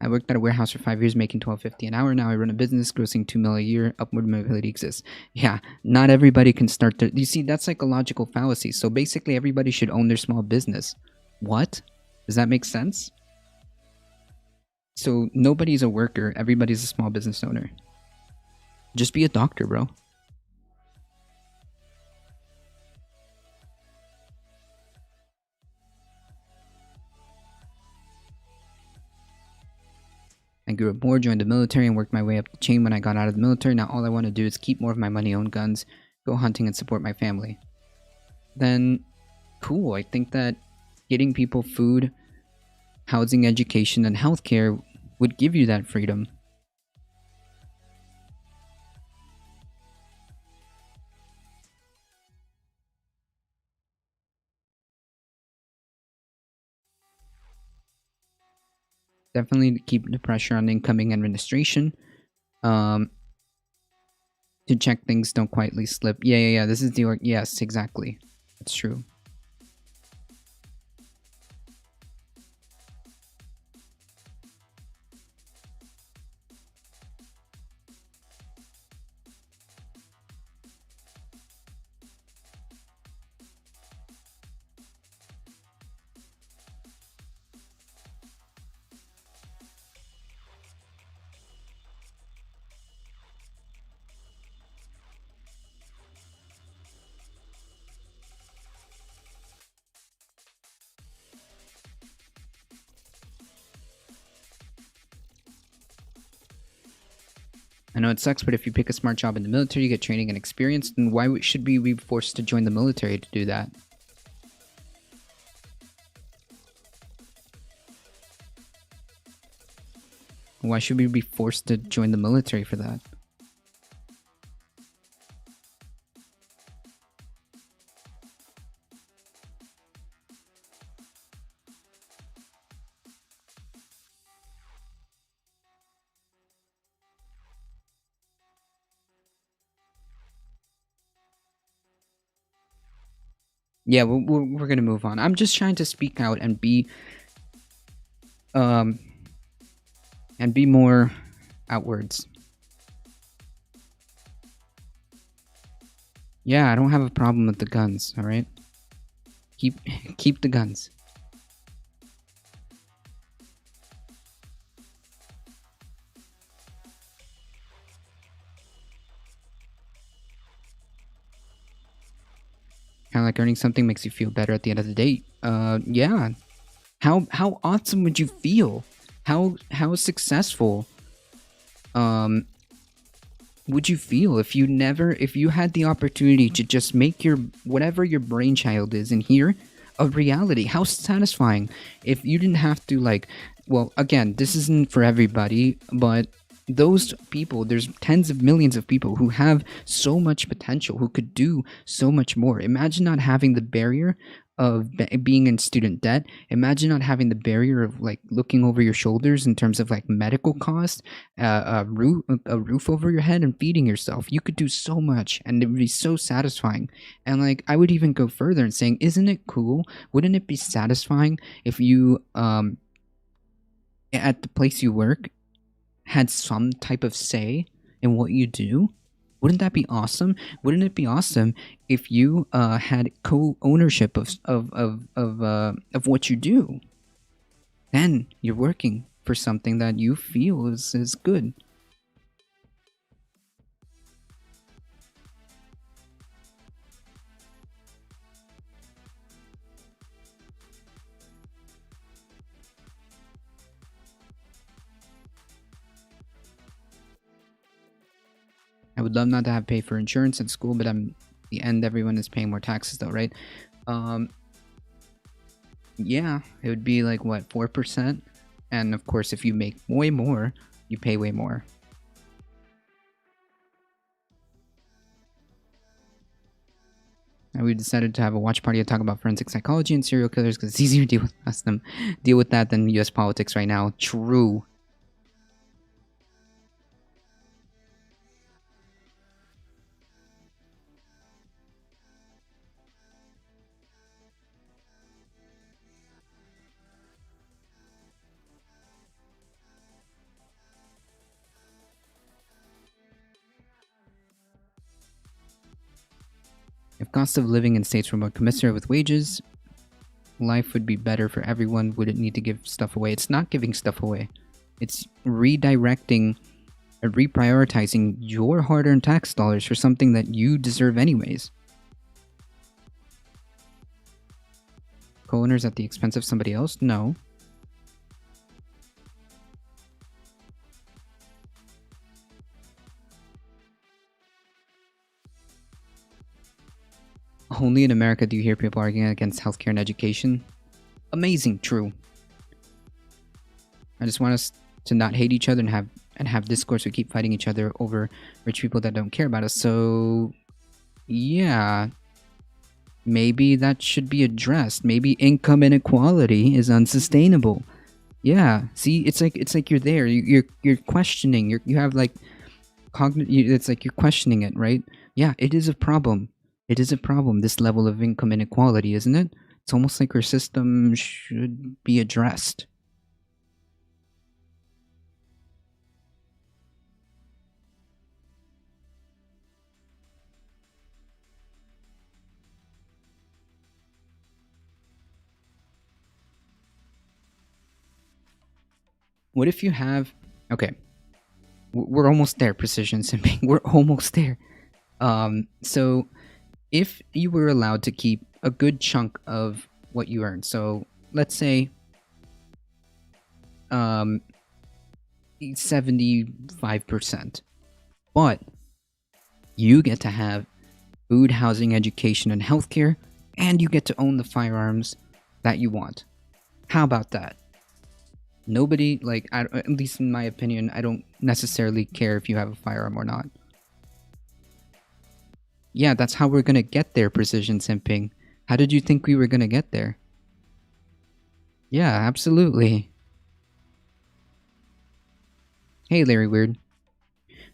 I worked at a warehouse for 5 years, making $12.50 an hour. Now I run a business, grossing $2 million a year. Upward mobility exists. Yeah, not everybody can start their. You see, that's like a logical fallacy. So basically, everybody should own their small business. What? Does that make sense? So nobody's a worker. Everybody's a small business owner. Just be a doctor, bro. I grew up poor, joined the military, and worked my way up the chain when I got out of the military. Now all I want to do is keep more of my money, own guns, go hunting, and support my family. Then, cool. I think that getting people food, housing, education, and healthcare would give you that freedom. Definitely keep the pressure on incoming administration to check things don't quietly slip. Yeah. This is the yes, exactly. That's true. I know it sucks, but if you pick a smart job in the military, you get training and experience, then why should we be forced to join the military to do that? Why should we be forced to join the military for that? Yeah, we're gonna move on. I'm just trying to speak out and be more outwards. Yeah, I don't have a problem with the guns, all right? Keep the guns. Kind of like earning something makes you feel better at the end of the day. Yeah. How awesome would you feel? How successful would you feel if you had the opportunity to just make your whatever your brainchild is in here a reality? How satisfying if you didn't have to, like, well, again, this isn't for everybody, but those people, there's tens of millions of people who have so much potential, who could do so much more. Imagine not having the barrier of being in student debt. Imagine not having the barrier of like looking over your shoulders in terms of like medical costs, a roof over your head, and feeding yourself. You could do so much, and it would be so satisfying. And like, I would even go further and saying, isn't it cool? Wouldn't it be satisfying if you at the place you work had some type of say in what you do? Wouldn't that be awesome? Wouldn't it be awesome if you had co-ownership of what you do? Then you're working for something that you feel is good. I would love not to have to pay for insurance at school, but the end, everyone is paying more taxes though, right? Yeah, it would be like what, 4%? And of course, if you make way more, you pay way more. And we decided to have a watch party to talk about forensic psychology and serial killers because it's easier to deal with that than U.S. politics right now. True. If cost of living in states were more commensurate with wages, life would be better for everyone. Wouldn't need to give stuff away. It's not giving stuff away. It's redirecting and reprioritizing your hard-earned tax dollars for something that you deserve anyways. Co-owners at the expense of somebody else? No. Only in America do you hear people arguing against healthcare and education. Amazing, true. I just want us to not hate each other and have discourse. We keep fighting each other over rich people that don't care about us. So, yeah, maybe that should be addressed. Maybe income inequality is unsustainable. Yeah, see, it's like you're there. You're questioning. You have like it's like you're questioning it, right? Yeah, it is a problem. It is a problem, this level of income inequality, isn't it? It's almost like our system should be addressed. What if you have... Okay. We're almost there, precision simping. We're almost there. So... if you were allowed to keep a good chunk of what you earn, so let's say 75%, but you get to have food, housing, education, and healthcare, and you get to own the firearms that you want. How about that? Nobody, like, at least in my opinion, I don't necessarily care if you have a firearm or not. Yeah, that's how we're gonna get there, precision simping. How did you think we were gonna get there? Yeah, absolutely. Hey, Larry Weird.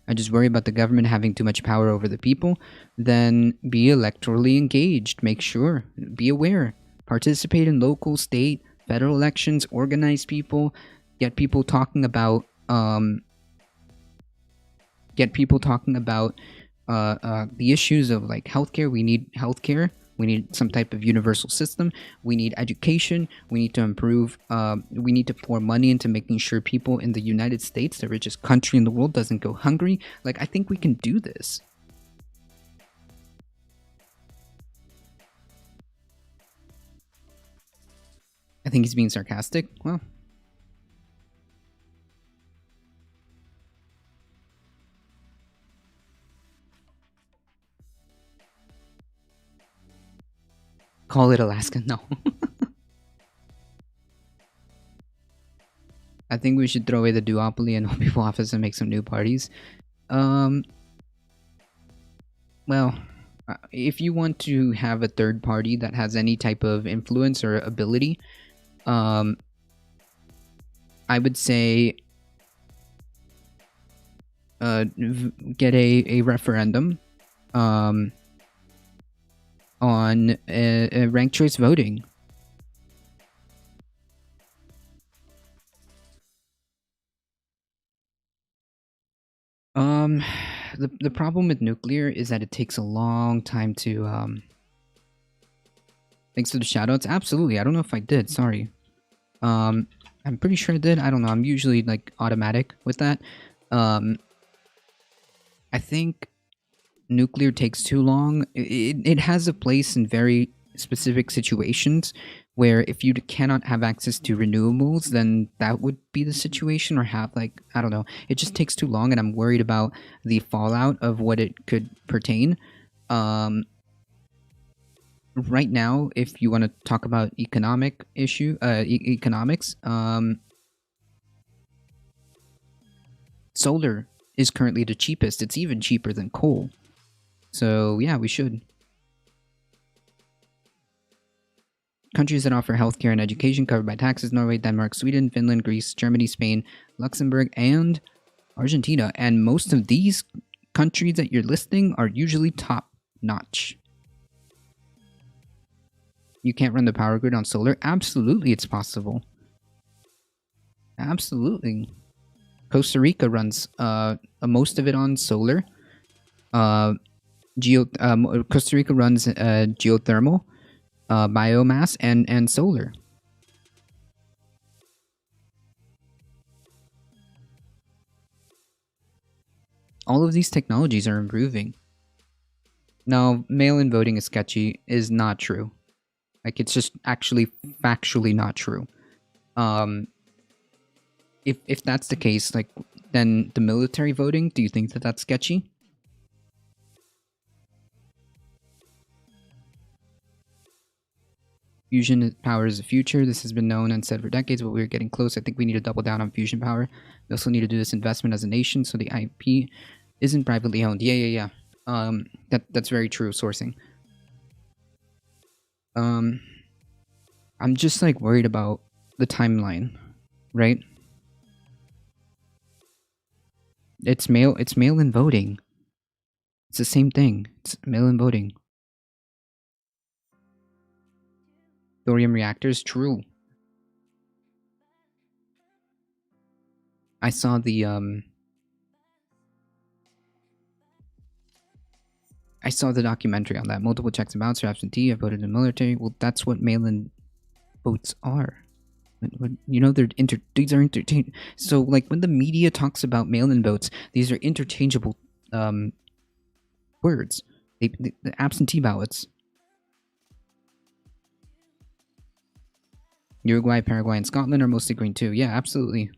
I just worry about the government having too much power over the people. Then be electorally engaged. Make sure. Be aware. Participate in local, state, federal elections. Organize people. Get people talking about... the issues of like healthcare. We need healthcare. We need some type of universal system. We need education. We need to improve. We need to pour money into making sure people in the United States, the richest country in the world, doesn't go hungry. Like, I think we can do this. I think he's being sarcastic. Well, call it Alaska. No. I think we should throw away the duopoly and open people office and make some new parties. Well, if you want to have a third party that has any type of influence or ability, I would say get a referendum on ranked choice voting. The problem with nuclear is that it takes a long time to thanks to the shoutouts. Absolutely. I don't know if I did, sorry. I'm pretty sure I did. I don't know. I'm usually like automatic with that. I think nuclear takes too long. It has a place in very specific situations where if you cannot have access to renewables, then that would be the situation, or have like, I don't know, it just takes too long, and I'm worried about the fallout of what it could pertain. right now, if you want to talk about economics, solar is currently the cheapest. It's even cheaper than coal. So yeah, we should. Countries that offer healthcare and education covered by taxes: Norway, Denmark, Sweden, Finland, Greece, Germany, Spain, Luxembourg, and Argentina. And most of these countries that you're listing are usually top notch. You can't run the power grid on solar? Absolutely, it's possible. Absolutely. Costa Rica runs most of it on solar. Costa Rica runs geothermal, biomass, and solar. All of these technologies are improving. Now, mail-in voting is sketchy is not true. Like, it's just actually factually not true. If that's the case, like, then the military voting, do you think that that's sketchy? Fusion power is the future. This has been known and said for decades, but we're getting close. I think we need to double down on fusion power. We also need to do this investment as a nation, so the IP isn't privately owned. Yeah. That's very true. Sourcing. I'm just like worried about the timeline, right? It's mail-in voting. It's the same thing. It's mail-in voting. Thorium reactors, true. I saw the documentary on that. Multiple checks and balances, absentee. I voted in the military. Well, that's what mail-in votes are. You know, these are interchangeable. So, like, when the media talks about mail-in votes, these are interchangeable words. The absentee ballots. Uruguay, Paraguay, and Scotland are mostly green too. Yeah, absolutely.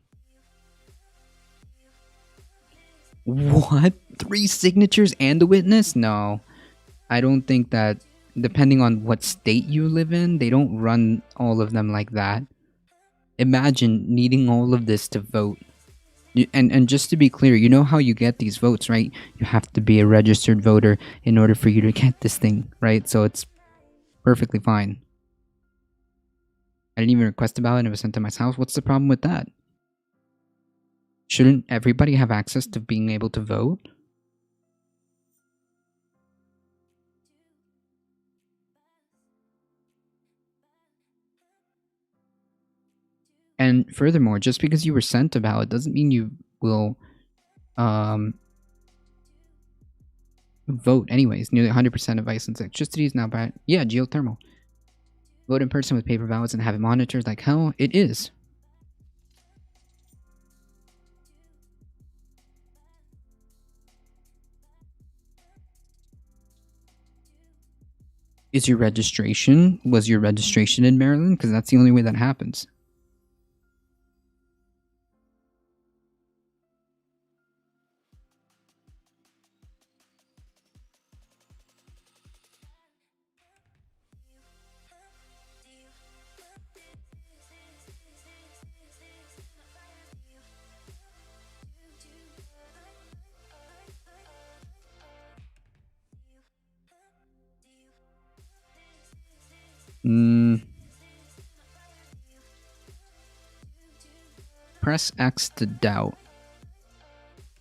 What? 3 signatures and a witness? No. I don't think that, depending on what state you live in, they don't run all of them like that. Imagine needing all of this to vote. And just to be clear, you know how you get these votes, right? You have to be a registered voter in order for you to get this thing, right? So it's perfectly fine. I didn't even request a ballot and it was sent to my house. What's the problem with that? Shouldn't everybody have access to being able to vote? And furthermore, just because you were sent a ballot doesn't mean you will vote anyways. Nearly 100% of Iceland's electricity is now by... Yeah, geothermal. Vote in person with paper ballots and have it monitored like hell? It is. Was your registration in Maryland? Because that's the only way that happens. Press X to doubt.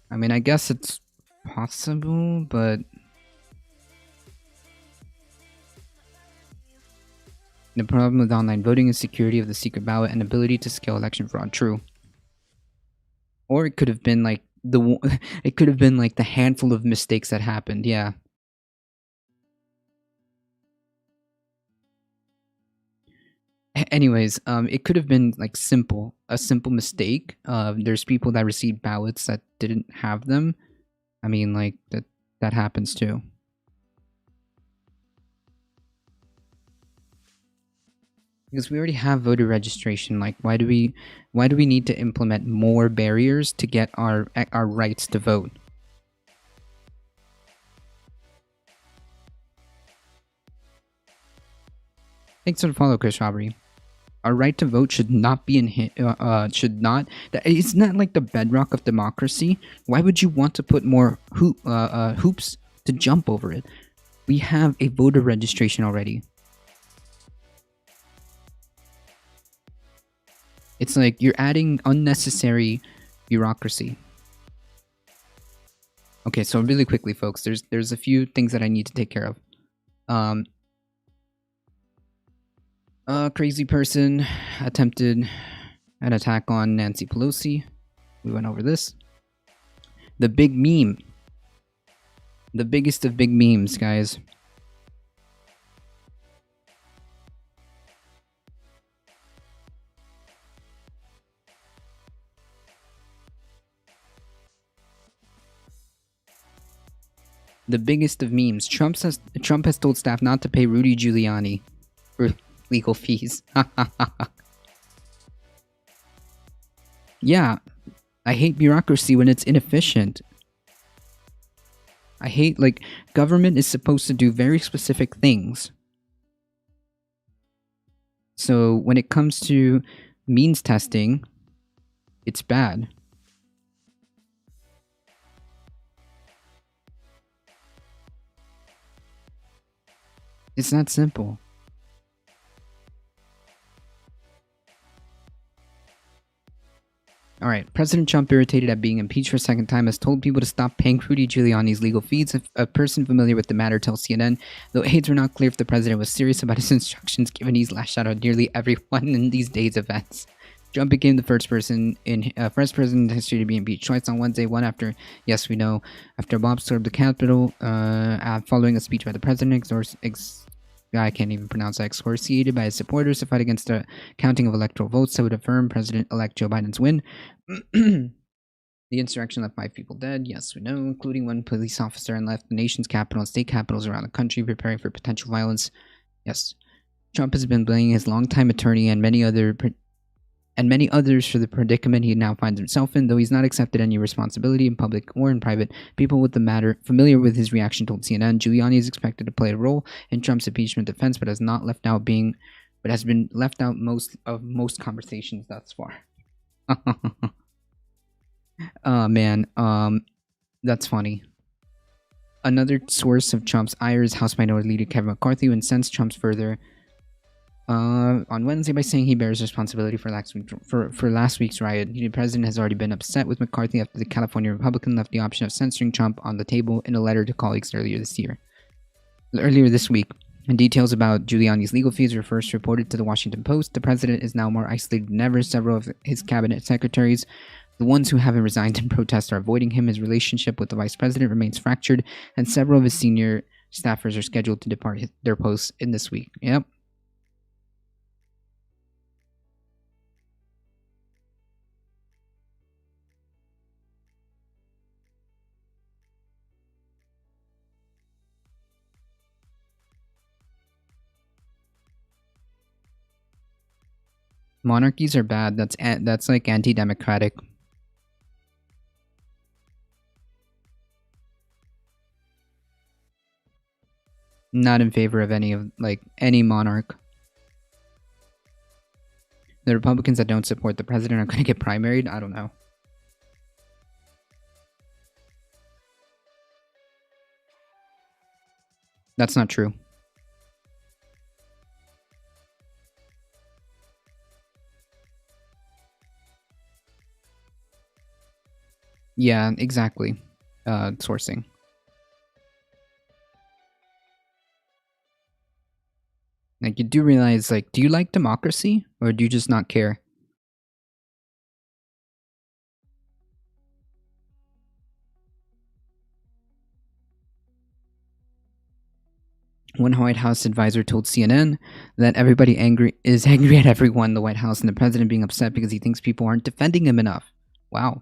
I mean, I guess it's possible, but... The problem with online voting is security of the secret ballot and ability to scale election fraud. True. Or it could have been like the handful of mistakes that happened. Yeah. Anyways, it could have been like a simple mistake. There's people that received ballots that didn't have them. I mean, like that happens too. Because we already have voter registration. Like, why do we need to implement more barriers to get our rights to vote? Thanks for the follow, Chris Robbery. Our right to vote should not be it's not like the bedrock of democracy. Why would you want to put more hoops to jump over it? We have a voter registration already. It's like you're adding unnecessary bureaucracy. Okay, so really quickly, folks, there's a few things that I need to take care of. A crazy person attempted an attack on Nancy Pelosi. We went over this. The big meme. The biggest of big memes, guys. The biggest of memes. Trump has told staff not to pay Rudy Giuliani for legal fees. Yeah, I hate bureaucracy when it's inefficient. I hate, like, government is supposed to do very specific things. So when it comes to means testing, it's bad. It's not simple. Alright, President Trump, irritated at being impeached for a second time, has told people to stop paying Rudy Giuliani's legal fees. A person familiar with the matter tells CNN, though aides were not clear if the president was serious about his instructions given, he's lashed out on nearly everyone in these days' events. Trump became the first president in history to be impeached twice on Wednesday, one after, yes, we know, after Bob stormed the Capitol, following a speech by the president, I can't even pronounce that, excoriated by his supporters to fight against the counting of electoral votes that would affirm President-elect Joe Biden's win. The insurrection left 5 people dead, yes we know, including 1 police officer, and left the nation's capital and state capitals around the country preparing for potential violence. Yes. Trump has been blaming his longtime attorney and many others for the predicament he now finds himself in, though he's not accepted any responsibility in public or in private. People with the matter familiar with his reaction told CNN Giuliani is expected to play a role in Trump's impeachment defense, but has been left out most conversations thus far. Oh man, that's funny. Another source of Trump's ire is House Minority Leader Kevin McCarthy, who incensed Trump's further on Wednesday by saying he bears responsibility for last week's riot. The president has already been upset with McCarthy after the California Republican left the option of censoring Trump on the table in a letter to colleagues earlier this week. And details about Giuliani's legal fees were first reported to the Washington Post. The president is now more isolated than ever. Several of his cabinet secretaries, the ones who haven't resigned in protest, are avoiding him. His relationship with the vice president remains fractured, and several of his senior staffers are scheduled to depart their posts in this week. Yep. Monarchies are bad. That's like anti-democratic. Not in favor of any monarch. The Republicans that don't support the president are going to get primaried? I don't know. That's not true. Yeah, exactly. Sourcing. Like, you do realize, like, do you like democracy? Or do you just not care? One White House advisor told CNN that everybody is angry at everyone, the White House and the president being upset because he thinks people aren't defending him enough. Wow.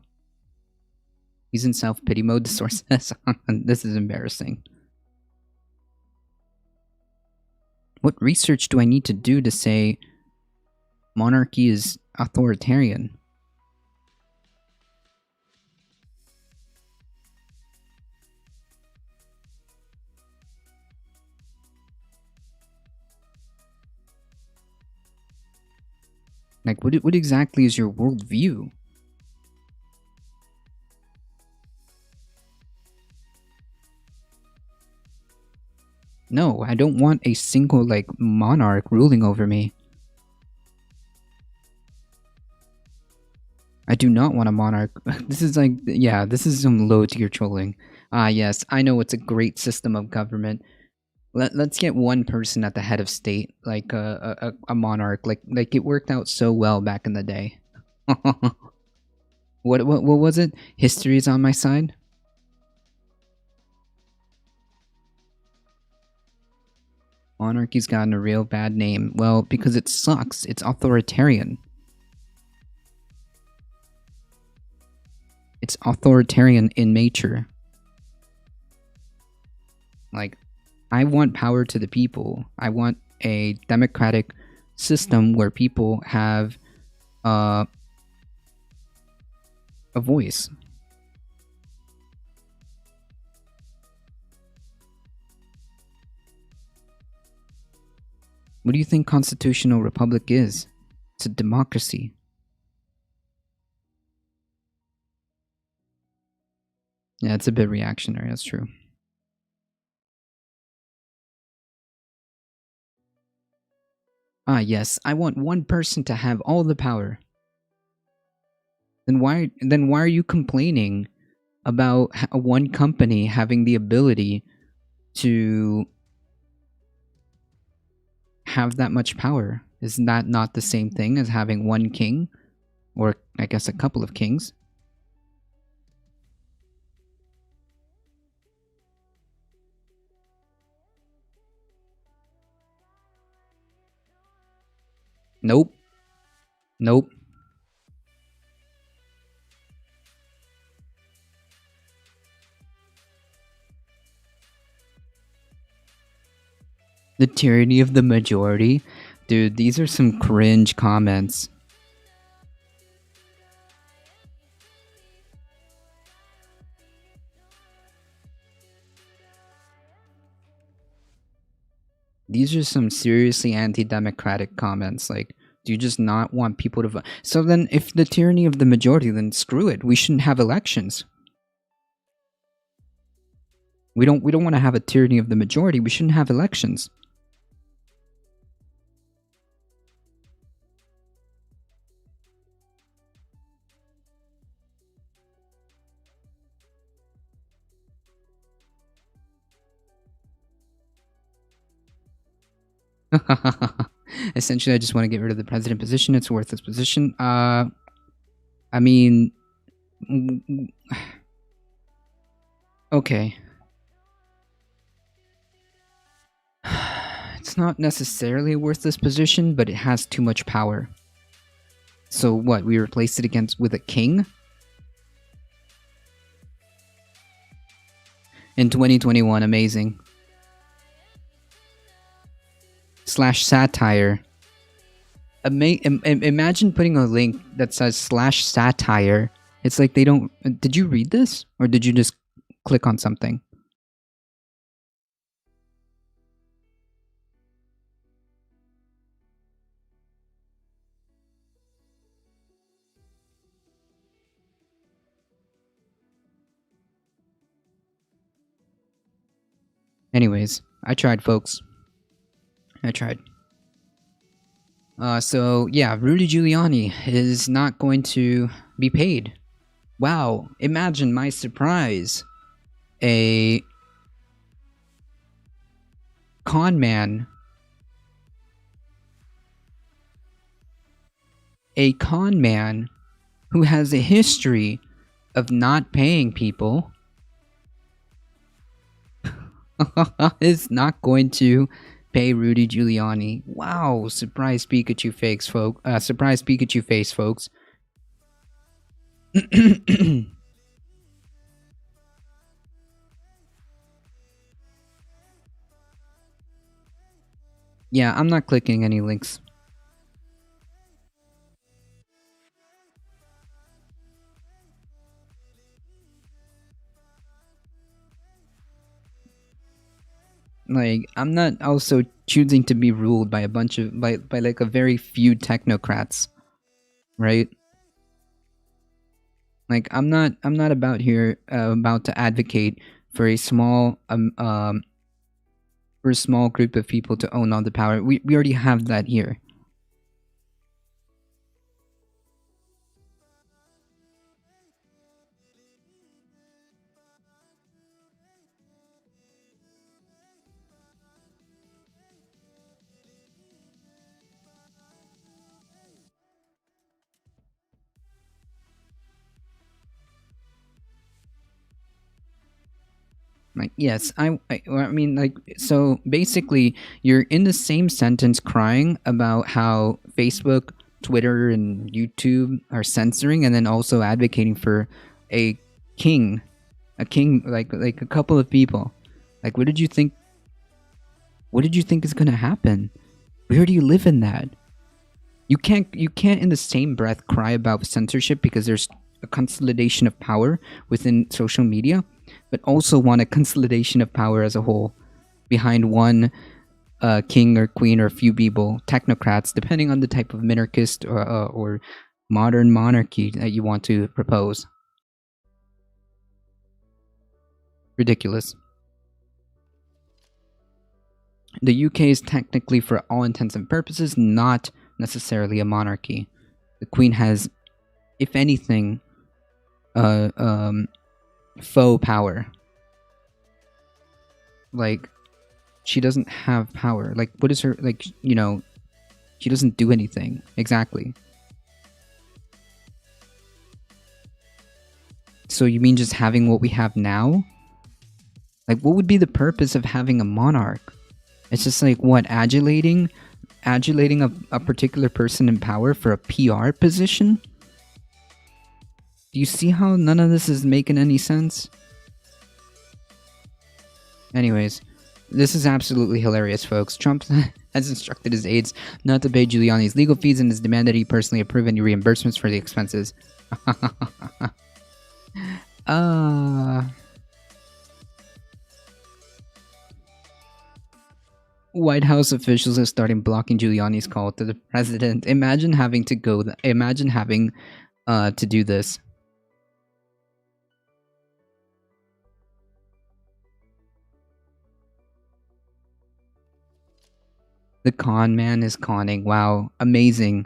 He's in self-pity mode, the source says. This is embarrassing. What research do I need to do to say monarchy is authoritarian? Like, what exactly is your worldview? No, I don't want a single, like, monarch ruling over me. I do not want a monarch. This is like, yeah, this is some low tier trolling. Ah, yes, I know it's a great system of government. Let's get one person at the head of state, like a monarch. Like it worked out so well back in the day. What was it? History is on my side. Monarchy's gotten a real bad name. Well, because it sucks. It's authoritarian. It's authoritarian in nature. Like, I want power to the people. I want a democratic system where people have a voice. What do you think constitutional republic is? It's a democracy. Yeah, it's a bit reactionary, that's true. Ah, yes, I want one person to have all the power. Then why are you complaining about one company having the ability to have that much power? Isn't that not the same thing as having one king? Or I guess a couple of kings? Nope. Nope. The tyranny of the majority? Dude, these are some cringe comments. These are some seriously anti-democratic comments. Like, do you just not want people to vote? So then, if the tyranny of the majority, then screw it. We shouldn't have elections. We don't want to have a tyranny of the majority. We shouldn't have elections. Essentially, I just want to get rid of the president position. It's a worthless position. I mean, okay. It's not necessarily a worthless position, but it has too much power. So what? We replace it with a king? In 2021, amazing. /satire. Imagine putting a link that says /satire. It's like they don't... Did you read this? Or did you just click on something? Anyways, I tried, folks. I tried. So yeah, Rudy Giuliani is not going to be paid. Wow, imagine my surprise. A con man. A con man who has a history of not paying people is not going to pay Rudy Giuliani. Wow, surprise Pikachu fakes, folks. Surprise Pikachu face, folks. Yeah, I'm not clicking any links. Like, I'm not also choosing to be ruled by a bunch of by like a very few technocrats. right? Like I'm not about here about to advocate for a small for a small group of people to own all the power. We already have that here. Like, yes, I mean, like, so basically, you're in the same sentence crying about how Facebook, Twitter, and YouTube are censoring, and then also advocating for a king, like a couple of people. Like, what did you think? What did you think is gonna happen? Where do you live in that? You can't in the same breath cry about censorship because there's a consolidation of power within social media, but also want a consolidation of power as a whole behind one king or queen or a few people, technocrats, depending on the type of minarchist or modern monarchy that you want to propose. Ridiculous. The UK is technically, for all intents and purposes, not necessarily a monarchy. The Queen has, if anything, faux power. Like, she doesn't have power. Like, what is her, like, you know, she doesn't do anything. Exactly. So you mean just having what we have now? Like, what would be the purpose of having a monarch? It's just like, what, adulating a particular person in power for a PR position? Do you see how none of this is making any sense? Anyways, this is absolutely hilarious, folks. Trump has instructed his aides not to pay Giuliani's legal fees and has demanded he personally approve any reimbursements for the expenses. White House officials are starting blocking Giuliani's call to the president. Imagine having to go. Imagine having to do this. The con man is conning. Wow, amazing.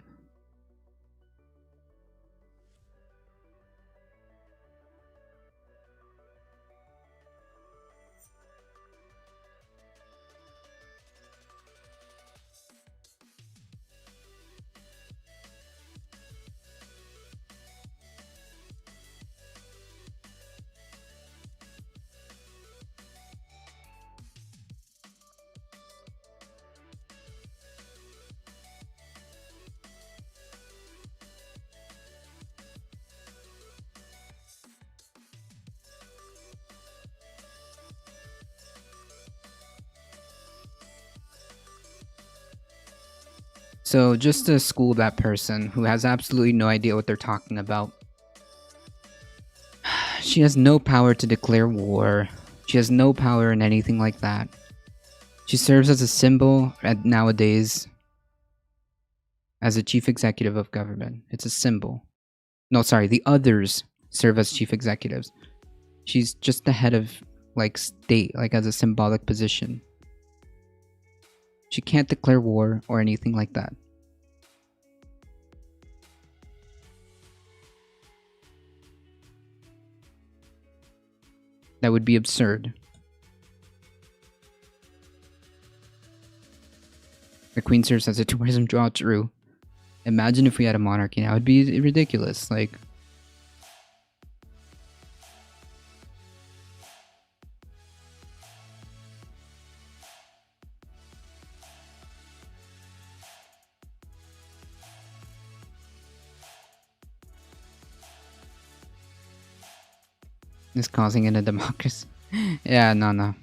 So, just to school that person who has absolutely no idea what they're talking about. She has no power to declare war. She has no power in anything like that. She serves as a symbol nowadays as a chief executive of government. It's a symbol. No, sorry, the others serve as chief executives. She's just the head of, like, state, like, as a symbolic position. She can't declare war or anything like that. That would be absurd. The Queen serves as a tourism draw, true. Imagine if we had a monarchy now. It would be ridiculous. Like, it's causing it a democracy. Yeah, no.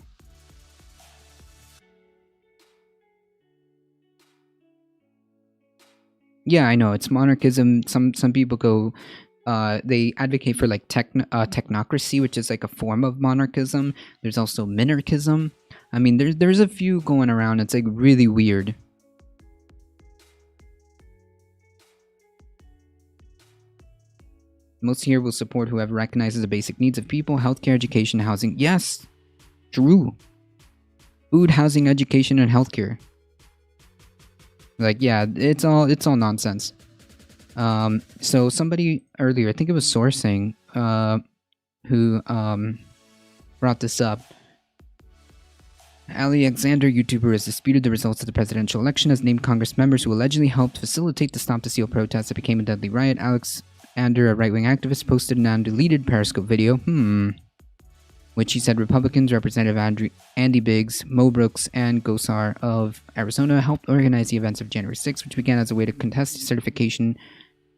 Yeah, I know, it's monarchism. Some people go, they advocate for, like, technocracy, which is like a form of monarchism. There's also minarchism. I mean, there's a few going around. It's like really weird. Most here will support whoever recognizes the basic needs of people, healthcare, education, housing. Yes! True. Food, housing, education, and healthcare. Like, yeah, it's all nonsense. So somebody earlier, I think it was Sourcing, who brought this up. Alexander, YouTuber, has disputed the results of the presidential election, has named Congress members who allegedly helped facilitate the Stop the Steal protest that became a deadly riot. Alexander, a right-wing activist, posted an undeleted Periscope video, which he said Republicans, Representative Andy Biggs, Mo Brooks, and Gosar of Arizona helped organize the events of January 6th, which began as a way to contest the certification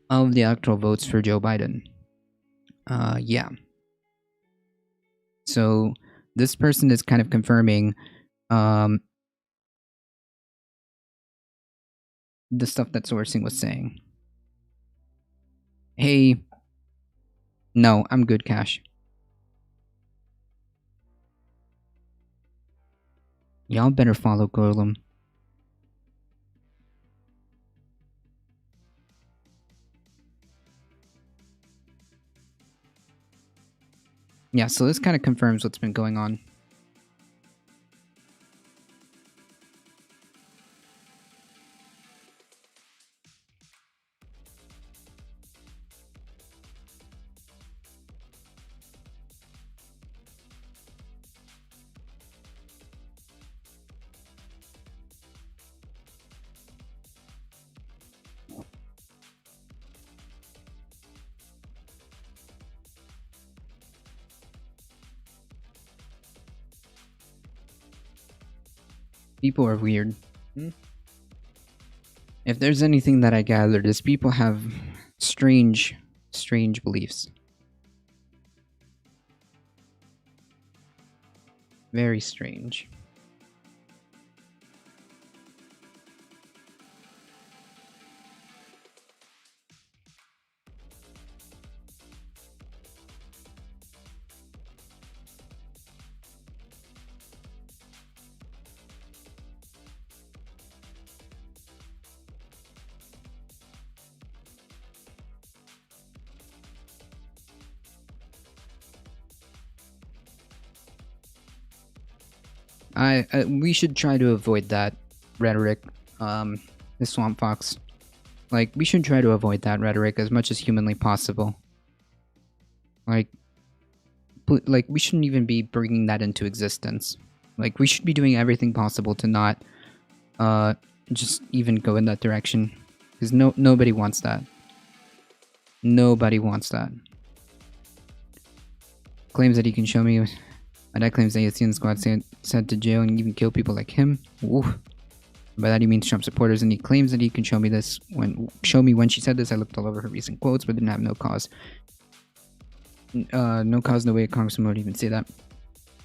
of the electoral votes for Joe Biden. Yeah. So this person is kind of confirming the stuff that Sourcing was saying. Hey, no, I'm good, Cash. Y'all better follow Golem. Yeah, so this kind of confirms what's been going on. People are weird. If there's anything that I gathered, is people have strange beliefs. Very strange. We should try to avoid that rhetoric, the Swamp Fox. Like, we should try to avoid that rhetoric as much as humanly possible. Like, we shouldn't even be bringing that into existence. Like, we should be doing everything possible to not, just even go in that direction. Because nobody wants that. Nobody wants that. Claims that he can show me... My dad claims that he has seen the squad sent to jail and even kill people like him. Oof. By that he means Trump supporters, and he claims that he can show me when she said this. I looked all over her recent quotes, but didn't have no cause. No cause, no way a congressman would even say that.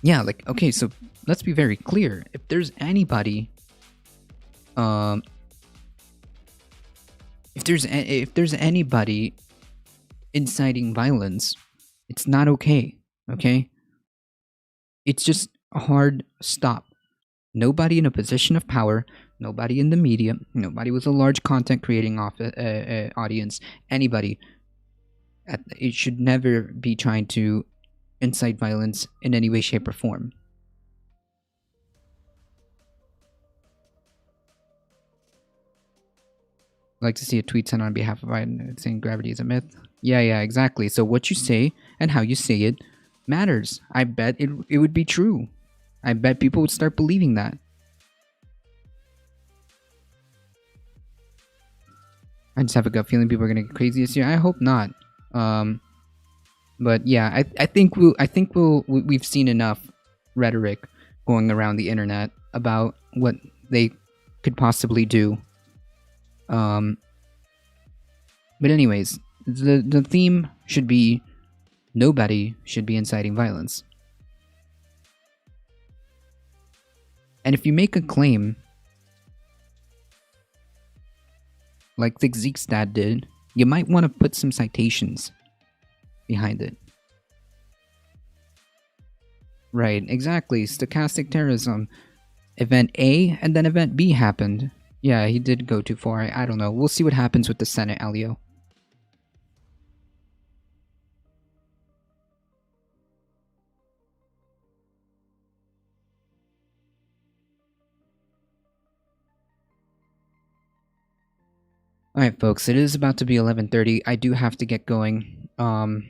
Yeah, like, okay, so let's be very clear. If there's anybody, if there's anybody inciting violence, it's not okay. Okay. It's just a hard stop. Nobody in a position of power, nobody in the media, nobody with a large content creating audience, anybody, it should never be trying to incite violence in any way, shape, or form. I'd like to see a tweet sent on behalf of Biden saying gravity is a myth. Yeah, exactly. So what you say and how you say it matters. I bet it would be true. I bet people would start believing that. I just have a gut feeling people are gonna get crazy this year. I hope not. But yeah, I think we've seen enough rhetoric going around the internet about what they could possibly do. But anyways, the theme should be nobody should be inciting violence. And if you make a claim like the Zeke's dad did, you might want to put some citations behind it. Right, exactly. Stochastic terrorism. Event A and then Event B happened. Yeah, he did go too far. I don't know. We'll see what happens with the Senate, Elio. Alright, folks, it is about to be 11:30. I do have to get going. Can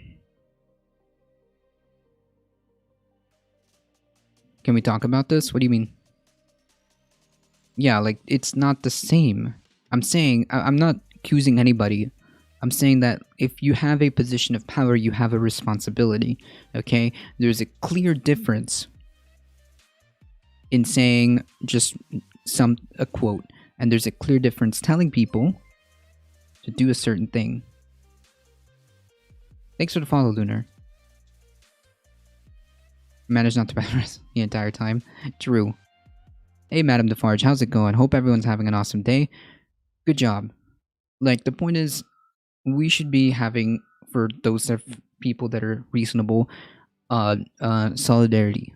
we talk about this? What do you mean? Yeah, like, it's not the same. I'm saying, I'm not accusing anybody. I'm saying that if you have a position of power, you have a responsibility, okay? There's a clear difference in saying just a quote, and there's a clear difference telling people to do a certain thing. Thanks for the follow, Lunar. Managed not to bad rest the entire time. True. Hey, Madame Defarge, how's it going? Hope everyone's having an awesome day. Good job. Like, the point is, we should be having, for those people that are reasonable, solidarity,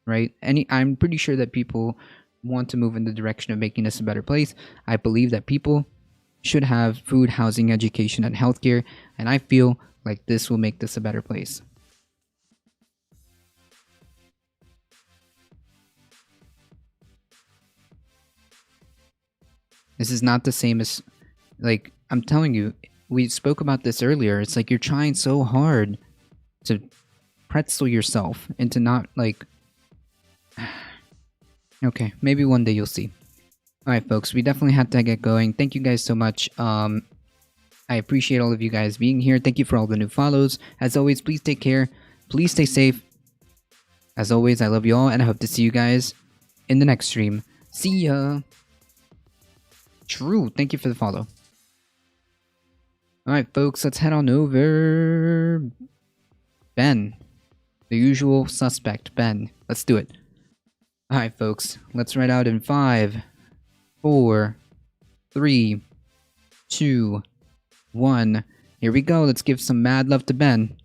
right? I'm pretty sure that people want to move in the direction of making this a better place. I believe that people should have food, housing, education, and healthcare, and I feel like this will make this a better place. This is not the same as, like, I'm telling you, we spoke about this earlier. It's like you're trying so hard to pretzel yourself into not, like... Okay, maybe one day you'll see. Alright, folks, we definitely had to get going. Thank you guys so much. I appreciate all of you guys being here. Thank you for all the new follows. As always, please take care. Please stay safe. As always, I love you all, and I hope to see you guys in the next stream. See ya! True, thank you for the follow. Alright, folks, let's head on over. Ben. The usual suspect, Ben. Let's do it. Alright, folks, let's ride out in 5, 4, 3, 2, 1. Here we go. Let's give some mad love to Ben.